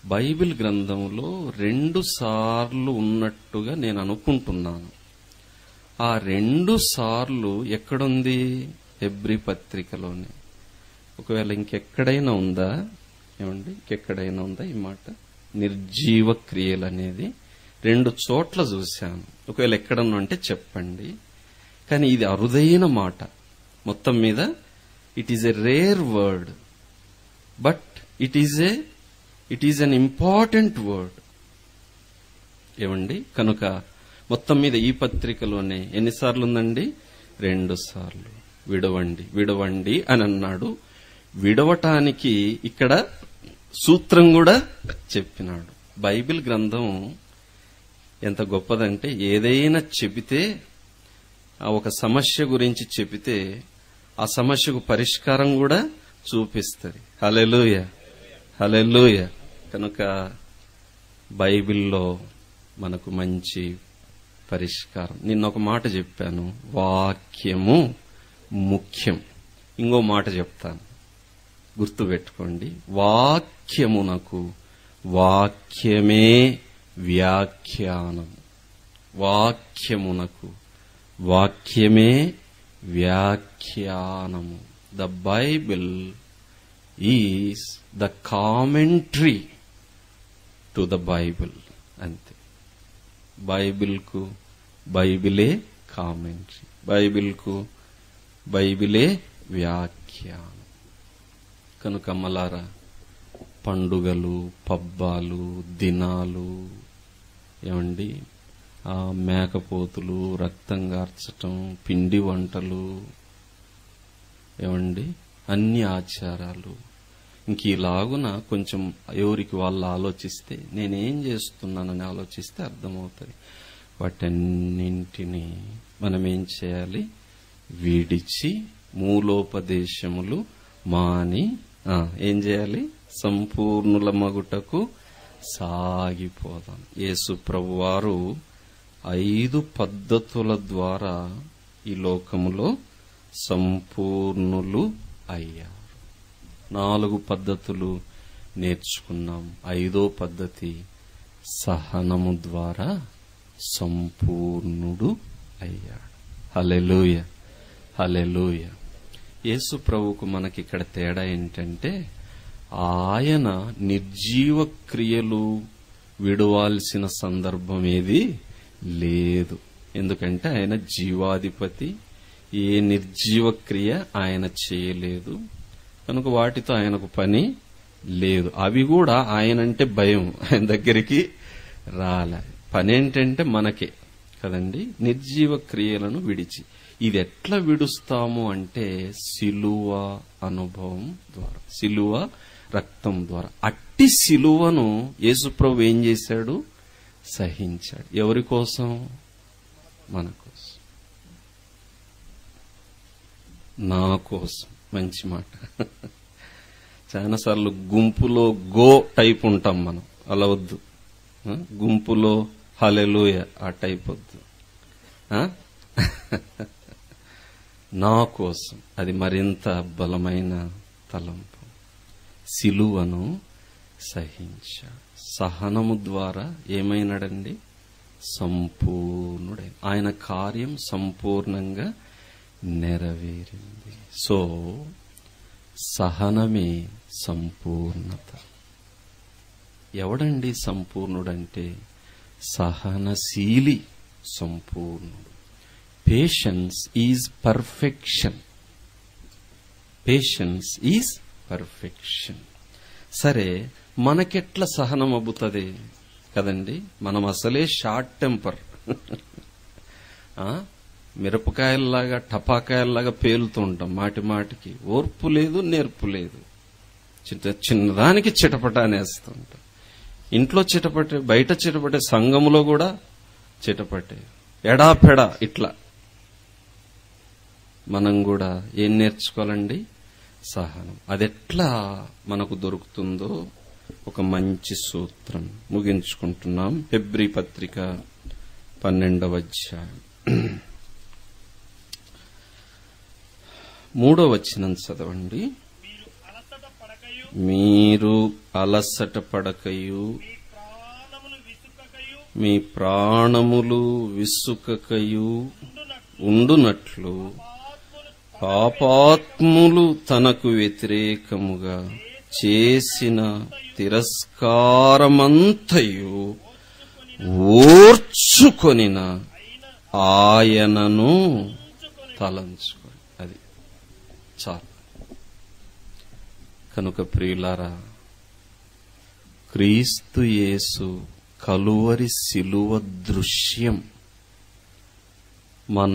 బైబిల్ గ్రంథంలో 2 సార్లు ఉన్నట్టుగా నేను అనుకుంటున్నాను. ఆ 2 సార్లు ఎక్కడుంది? హెబ్రీ పత్రికలోనే. ఒకవేళ ఇంకెక్కడైనా ఉందా? ఏమండి, ఇంకెక్కడైనా ఉందా ఈ మాట? నిర్జీవ క్రియలు అనేది 2 చోట్ల చూశాను. ఒకవేళ ఎక్కడన్నా అంటే చెప్పండి. కానీ ఇది అరుదైన మాట. మొత్తం మీద it is a rare word, but it is an important word. ఏమండి? కనుక మొత్తం మీద ఈ పత్రికలోనే ఎన్నిసార్లు ఉందండి? 2 సార్లు. విడవండి అని అన్నాడు. విడవటానికి ఇక్కడ సూత్రం కూడా చెప్పినాడు. బైబిల్ గ్రంథం ఎంత గొప్పదంటే, ఏదైనా చెబితే, ఒక సమస్య గురించి చెబితే ఆ సమస్యకు పరిష్కారం కూడా చూపిస్తుంది. హల్లెలూయా, హల్లెలూయా. కనుక బైబిల్లో మనకు మంచి పరిష్కారం. నిన్న ఒక మాట చెప్పాను, వాక్యము ముఖ్యం. ఇంకో మాట చెప్తాను, గుర్తుపెట్టుకోండి. వాక్యమునకు వాక్యమే వ్యాఖ్యానం. వాక్యమునకు వాక్యమే వ్యాఖ్యానము. The Bible is the commentary to the Bible. అంతే. బైబిల్కు బైబిలే కామెంటరీ, బైబిల్కు బైబిలే వ్యాఖ్యానం. కనుక మలారా, పండుగలు, పబ్బాలు, దినాలు, ఏమండి, మేకపోతులు, రక్తం గార్చటం, పిండి వంటలు, ఏమండి, అన్ని ఆచారాలు, ఇంక ఇలాగున కొంచెం ఎవరికి వాళ్ళు ఆలోచిస్తే, నేనేం చేస్తున్నానని ఆలోచిస్తే అర్థమవుతుంది. వాటన్నింటినీ మనం ఏం చేయాలి? విడిచి మూలోపదేశములు మాని ఏం చేయాలి? సంపూర్ణుల మగుటకు సాగిపోదాం. యేసు ప్రభువారు 5 పద్ధతుల ద్వారా ఈ లోకములో సంపూర్ణులు అయ్యారు. 4 పద్ధతులు నేర్చుకున్నాం. 5వ పద్ధతి సహనము ద్వారా సంపూర్ణుడు అయ్యాడు. హల్లెలూయా, హల్లెలూయా. యేసు ప్రభువుకు మనకిక్కడ తేడా ఏంటంటే, ఆయన నిర్జీవ క్రియలు విడవాల్సిన సందర్భం ఏది లేదు. ఎందుకంటే ఆయన జీవాధిపతి. ఏ నిర్జీవ క్రియ ఆయన చేయలేదు. కనుక వాటితో ఆయనకు పని లేదు. అవి కూడా ఆయనంటే భయం, ఆయన దగ్గరికి రాలే. పని ఏంటంటే మనకే కదండి, నిర్జీవ క్రియలను విడిచి. ఇది ఎట్లా విడుస్తాము అంటే సిలువ అనుభవం ద్వారా, సిలువ రక్తం ద్వారా. అట్టి సిలువను యేసుప్రభు ఏం చేశాడు? సహించాడు. ఎవరి కోసం? మన కోసం, నా కోసం. మంచి మాట. చాలాసార్లు గుంపులో గో టైప్ ఉంటాం మనం. అలా వద్దు. గుంపులో హల్లెలూయా ఆ టైప్ వద్దు. నా కోసం. అది మరింత బలమైన తలంపు. సిలువను సహించాడు. సహనము ద్వారా ఏమైనాడండి? సంపూర్ణుడై. ఆయన కార్యం సంపూర్ణంగా నెరవేరింది. సో సహనమే సంపూర్ణత. ఎవడండి సంపూర్ణుడంటే? సహనశీలి సంపూర్ణుడు. Patience is perfection. Patience is perfection. సరే, మనకెట్లా సహనం అబ్బుతుంది కదండి? మనం అసలే షార్ట్ టెంపర్. మిరపకాయల్లాగా, టపాకాయల్లాగా పేలుతూ ఉంటాం మాటి మాటికి. ఓర్పు లేదు, నేర్పు లేదు. చిన్నదానికి చిటపట అనేస్తూ ఉంటాం. ఇంట్లో చిటపటే, బయట చిటపటే, సంఘములో కూడా చిటపటే, ఎడాపెడా ఇట్లా. మనం కూడా ఏం నేర్చుకోవాలండి? సహనం. అదెట్లా మనకు దొరుకుతుందో ఒక మంచి సూత్రం ముగించుకుంటున్నాం. హెబ్రీ పత్రిక 12వ అధ్యాయం 3వ వచనం చదవండి. మీరు అలసట పడకయు మీ ప్రాణములు విసుకకయు ఉండునట్లు పాపాత్ములు తనకు వ్యతిరేకముగా చేసిన తిరస్కారమంతయు ఓర్చుకొనిన ఆయనను తలంచుకొని. అది చాలు. కనుక ప్రియులారా, క్రీస్తు యేసు కలువరి శిలువ దృశ్యం మన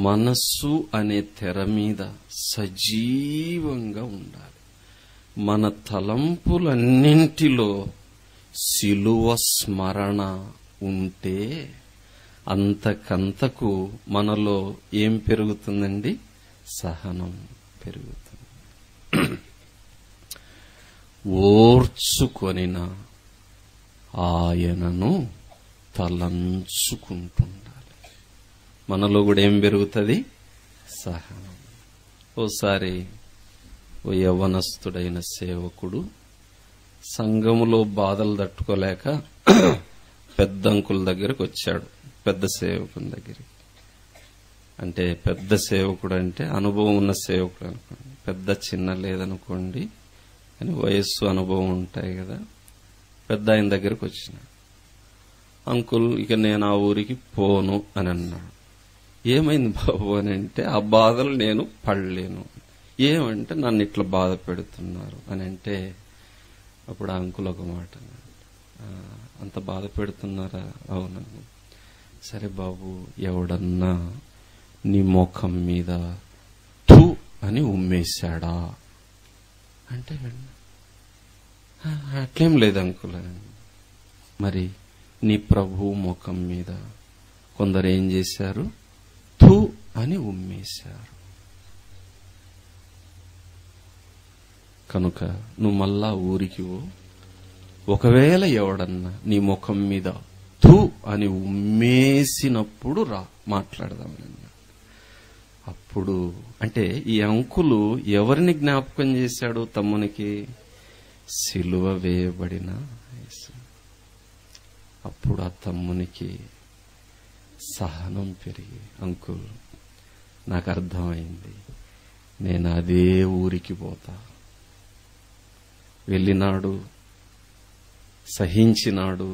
మనస్సు అనే తెర మీద సజీవంగా ఉండాలి. మన తలంపులన్నింటిలో శిలువ స్మరణ ఉంటే అంతకంతకు మనలో ఏం పెరుగుతుందండి? సహనం పెరుగుతుంది. ఓర్చుకొనిన ఆయనను తలంచుకుంటుండాలి. మనలో కూడా ఏం పెరుగుతుంది? సహనం. ఓసారి ఓ యవ్వనస్తుడైన సేవకుడు సంఘములో బాధలు తట్టుకోలేక పెద్ద అంకుల దగ్గరకు వచ్చాడు. పెద్ద సేవకుని దగ్గరికి. అంటే పెద్ద సేవకుడు అంటే అనుభవం ఉన్న సేవకుడు అనుకోండి, పెద్ద చిన్న లేదనుకోండి, అని వయస్సు అనుభవం ఉంటాయి కదా. పెద్ద ఆయన దగ్గరకు వచ్చిన అంకుల్, ఇక నేను ఆ ఊరికి పోను అని అన్నాడు. ఏమైంది బాబు అని అంటే, ఆ బాధలు నేను పడలేను. ఏమంటే నన్ను ఇట్లా బాధ పెడుతున్నారు అని అంటే, అప్పుడు ఆ అంకుల్ ఒక మాట అన్నాడు, అంత బాధ పెడుతున్నారా? అవునన్ను. సరే బాబు, ఎవడన్నా నీ ముఖం మీద థూ అని ఉమ్మేశాడా అంటే, అట్లేం లేదు అంకుల్. మరి నీ ప్రభు ముఖం మీద కొందరు ఏం చేశారు? థూ అని ఉమ్మేశారు. కనుక నువ్వు మళ్ళా ఊరికి ఒకవేళ ఎవడన్నా నీ ముఖం మీద థూ అని ఉమ్మేసినప్పుడు రా, మాట్లాడదామని. అప్పుడు అంటే ఈ అంకులు ఎవరిని జ్ఞాపకం చేశాడు తమ్మునికి? సిలువ వేయబడిన యేసు. అప్పుడు ఆ తమ్మునికి సహనం పెరిగి, అంకుల్ నాకు అర్థమైంది, నేను అదే ఊరికి పోతా. వెళ్ళినాడు, సహించినాడు,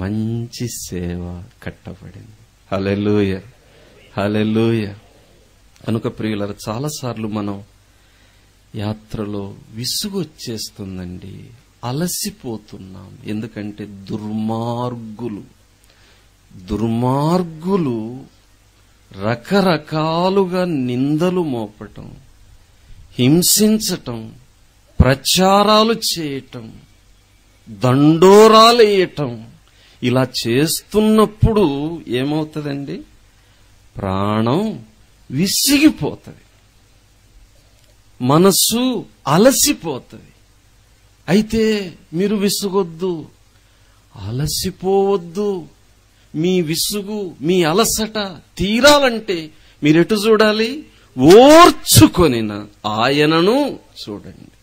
మంచి సేవ కట్టబడింది. హల్లెలూయ, హల్లెలూయ. కనుక ప్రియులారా, చాలాసార్లు మనం యాత్రలో విసుగు వచ్చేస్తుందండి, అలసిపోతున్నాం. ఎందుకంటే దుర్మార్గులు రకరకాలుగా నిందలు మోపటం, హింసించటం, ప్రచారాలు చేయటం, దండోరాలేయటం, ఇలా చేస్తున్నప్పుడు ఏమవుతుందండి? ప్రాణం విసిగిపోతుంది, మనస్సు అలసిపోతుంది. అయితే మీరు విసుగొద్దు, అలసిపోవద్దు. మీ విసుగు, మీ అలసట తీరాలంటే మీరెటు చూడాలి? ఓర్చుకొనిన ఆయనను చూడండి,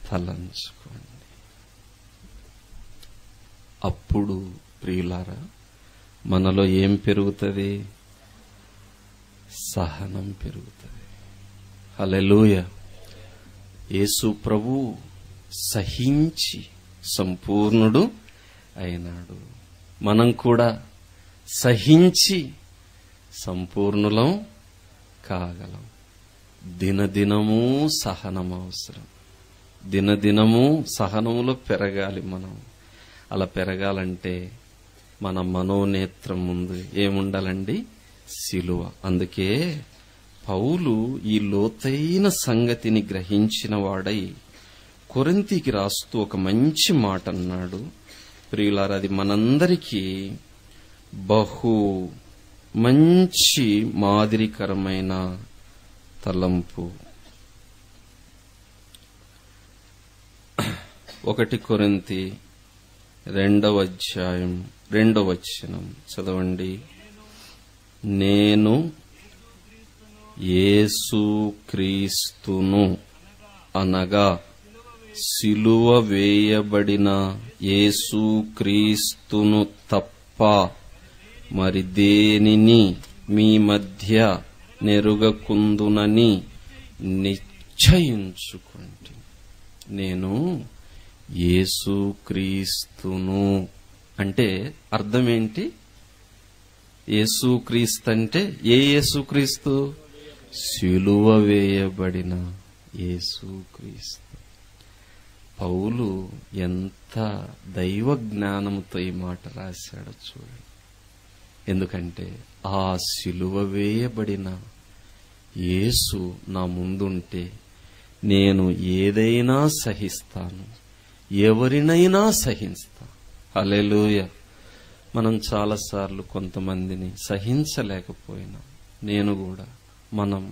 తలంచుకోండి. అప్పుడు ప్రియులారా, మనలో ఏం పెరుగుతుంది? సహనం పెరుగుతుంది. హల్లెలూయ. యేసు ప్రభు సహించి సంపూర్ణుడు అయినాడు. మనం కూడా సహించి సంపూర్ణులం కాగలం. దినదినము సహనం అవసరం. దినదినము సహనములో పెరగాలి మనం. అలా పెరగాలంటే మన మనోనేత్రం ముందు ఏముండాలండి? సిలువ. అందుకే పౌలు ఈ లోతైన సంగతిని గ్రహించిన వాడై కొరింథీకి రాస్తూ ఒక మంచి మాట అన్నాడు. ప్రియులారా, అది మనందరికీ బహు మంచి మాదిరికరమైన తలంపు. 1 కొరింథీ 2వ అధ్యాయం 2వ వచనం చదవండి. నేను యేసుక్రీస్తును అనగా సిలువ వేయబడిన యేసుక్రీస్తును తప్ప మరి దేనిని మీ మధ్య నెరుగకుందునని నిశ్చయించుకొంటి. నేను యేసుక్రీస్తును అంటే అర్థం ఏంటి? యేసుక్రీస్తు అంటే ఏ యేసుక్రీస్తు? సిలువ వేయబడిన యేసుక్రీస్తు. పౌలు ఎంత దైవ జ్ఞానంతో ఈ మాట రాశాడో చూడండి. ఎందుకంటే ఆ సిలువ వేయబడిన యేసు నా ముందుంటే నేను ఏదైనా సహిస్తాను, ఎవరినైనా సహిస్తా. హల్లెలూయా. మనం చాలాసార్లు కొంతమందిని సహించలేకపోయినా, నేను కూడా మనం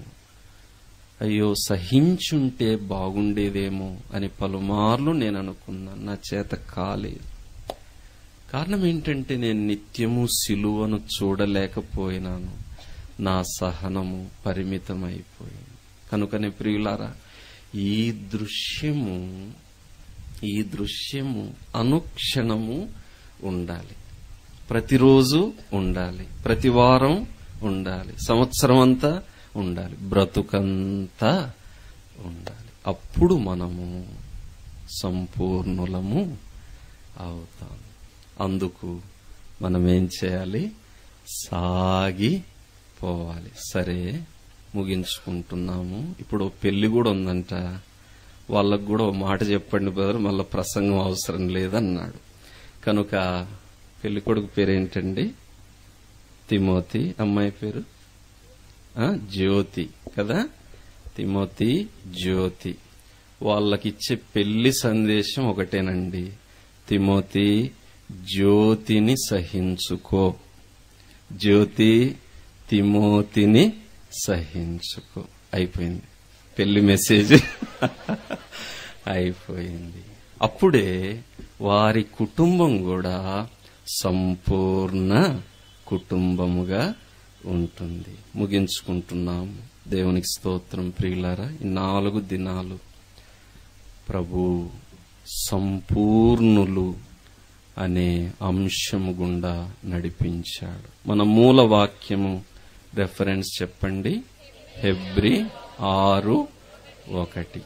అయ్యో సహించుంటే బాగుండేదేమో అని పలుమార్లు నేను అనుకున్నాను. నా చేత కాలేదు. కారణం ఏంటంటే నేను నిత్యము సిలువను చూడలేకపోయినాను. నా సహనము పరిమితమైపోయింది. కనుకనే ప్రియులారా, ఈ దృశ్యము అనుక్షణము ఉండాలి. ప్రతిరోజు ఉండాలి, ప్రతి వారం ఉండాలి, సంవత్సరం అంతా ఉండాలి, బ్రతుకంతా ఉండాలి. అప్పుడు మనము సంపూర్ణులము అవుతాం. అందుకు మనం ఏం చేయాలి? సాగిపోవాలి. సరే, ముగించుకుంటున్నాము. ఇప్పుడు పెళ్లి కూడా ఉందంట. వాళ్ళకు కూడా ఓ మాట చెప్పండి బ్రదర్, మళ్ళీ ప్రసంగం అవసరం లేదన్నాడు. కనుక పెళ్లి కొడుకు పేరేంటండి? తిమోతి. అమ్మాయి పేరు జ్యోతి కదా. తిమోతి, జ్యోతి. వాళ్ళకిచ్చే పెళ్లి సందేశం ఒకటేనండి. తిమోతి, జ్యోతిని సహించుకో. జ్యోతి, తిమోతిని సహించుకో. అయిపోయింది పెళ్లి మెసేజ్. అయిపోయింది. అప్పుడే వారి కుటుంబం కూడా సంపూర్ణ కుటుంబముగా ఉంటుంది. ముగించుకుంటున్నాం. దేవునికి స్తోత్రం. ప్రియులారా, ఈ 4 దినాలు ప్రభు సంపూర్ణులు అనే అంశము గుండా నడిపించాడు. మన మూల వాక్యము రెఫరెన్స్ చెప్పండి. హెబ్రీ 6:1.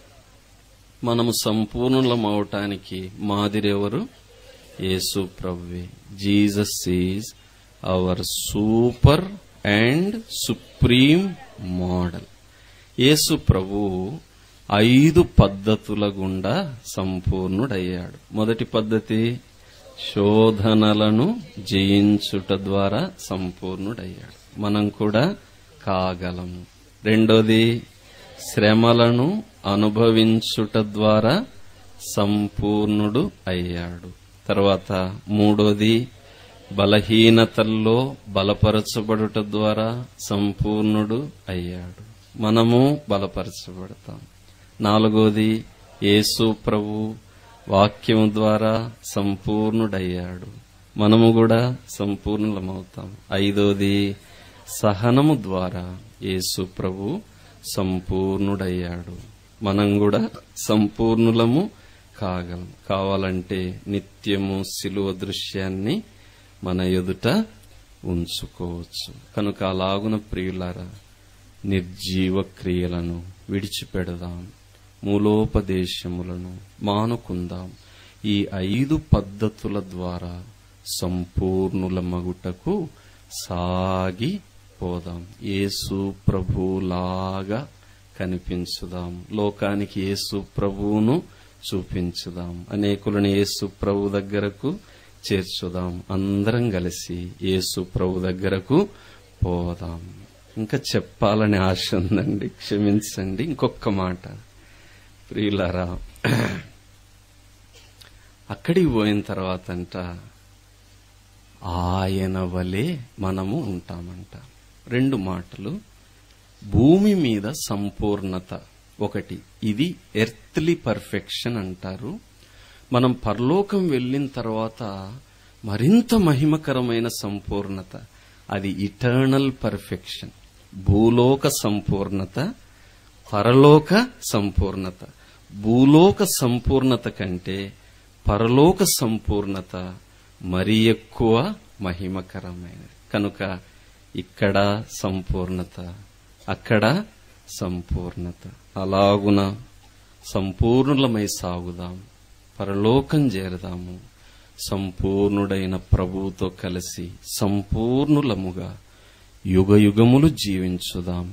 మనము సంపూర్ణులం అవటానికి మాదిరెవరు? యేసు ప్రభువే. Jesus is our super and supreme model. యేసు ప్రభు 5 పద్ధతుల గుండా సంపూర్ణుడయ్యాడు. మొదటి పద్ధతి శోధనలను జయించుట ద్వారా సంపూర్ణుడయ్యాడు. మనం కూడా కాగలము. రెండోది శ్రమలను అనుభవించుట ద్వారా సంపూర్ణుడు అయ్యాడు. తర్వాత మూడోది బలహీనతల్లో బలపరచబడుట ద్వారా సంపూర్ణుడు అయ్యాడు. మనము బలపరచబడతాం. నాలుగోది యేసు ప్రభు వాక్యం ద్వారా సంపూర్ణుడయ్యాడు. మనము కూడా సంపూర్ణులమవుతాం. ఐదోది సహనము ద్వారా యేసు ప్రభు సంపూర్ణుడయ్యాడు. మనం కూడా సంపూర్ణులము కాగలం. కావాలంటే నిత్యము సిలువ దృశ్యాన్ని మన ఎదుట ఉంచుకోవచ్చు. కనుక అలాగున ప్రియులారా, నిర్జీవ క్రియలను విడిచిపెడదాం, మూలోపదేశములను మానుకుందాం. ఈ 5 పద్ధతుల ద్వారా సంపూర్ణుల మగుటకు సాగిపోదాం. యేసు ప్రభులాగా కనిపించుదాం. లోకానికి యేసు ప్రభువును చూపించుదాం. అనేకులను యేసు ప్రభు దగ్గరకు చేర్చుదాం. అందరం కలిసి యేసు ప్రభు దగ్గరకు పోదాం. ఇంకా చెప్పాలని ఆశ ఉందండి, క్షమించండి. ఇంకొక మాట ప్రియులారా, అక్కడికి పోయిన తర్వాత ఆయన వలె మనము ఉంటామంట. 2 మాటలు. భూమి మీద సంపూర్ణత ఒకటి. ఇది ఎర్త్లీ పర్ఫెక్షన్ అంటారు. మనం పరలోకం వెళ్ళిన తర్వాత మరింత మహిమకరమైన సంపూర్ణత, అది ఇటర్నల్ పర్ఫెక్షన్. భూలోక సంపూర్ణత, పరలోక సంపూర్ణత. భూలోక సంపూర్ణత కంటే పరలోక సంపూర్ణత మరి ఎక్కువ మహిమకరమైనది. కనుక ఇక్కడ సంపూర్ణత, అక్కడ సంపూర్ణత. అలాగున సంపూర్ణులమై సాగుదాం, పరలోకం చేరదాము. సంపూర్ణుడైన ప్రభువుతో కలిసి సంపూర్ణులముగా యుగయుగములు జీవించుదాం.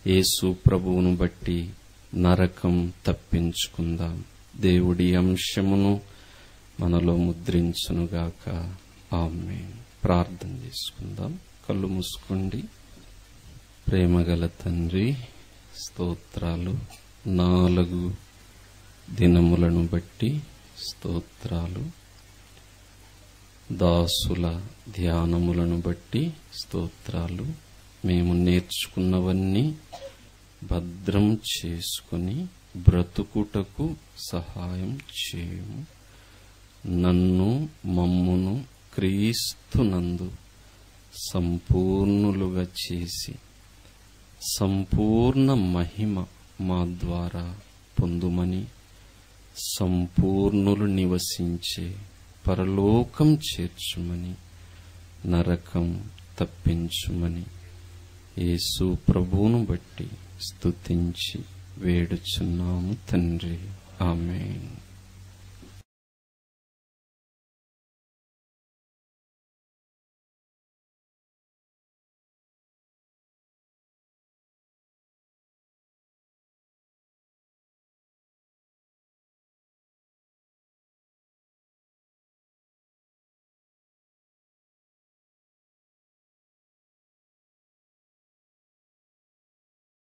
యేసు ప్రభువును బట్టి నరకం తప్పించుకుందాం. దేవుడి అంశమును మనలో ముద్రించునుగాక. ఆమేన్. ప్రార్థన చేసుకుందాం. కళ్ళు మూసుకోండి. ప్రేమగల తండ్రి, స్తోత్రాలు. 4 దినములను బట్టి స్తోత్రాలు. దాసుల ధ్యానములను బట్టి స్తోత్రాలు. మేము నేర్చుకున్నవన్నీ భద్రం చేసుకుని బ్రతుకుటకు సహాయం చేయము. నన్ను మమ్మును క్రీస్తునందు సంపూర్ణులుగా చేసి సంపూర్ణ మహిమ మా ద్వారా పొందుమని, సంపూర్ణులు నివసించే పరలోకం చేర్చుమని, నరకం తప్పించుమని యేసు ప్రభువును బట్టి స్తుతించి వేడుచున్నాము తండ్రి. ఆమేన్.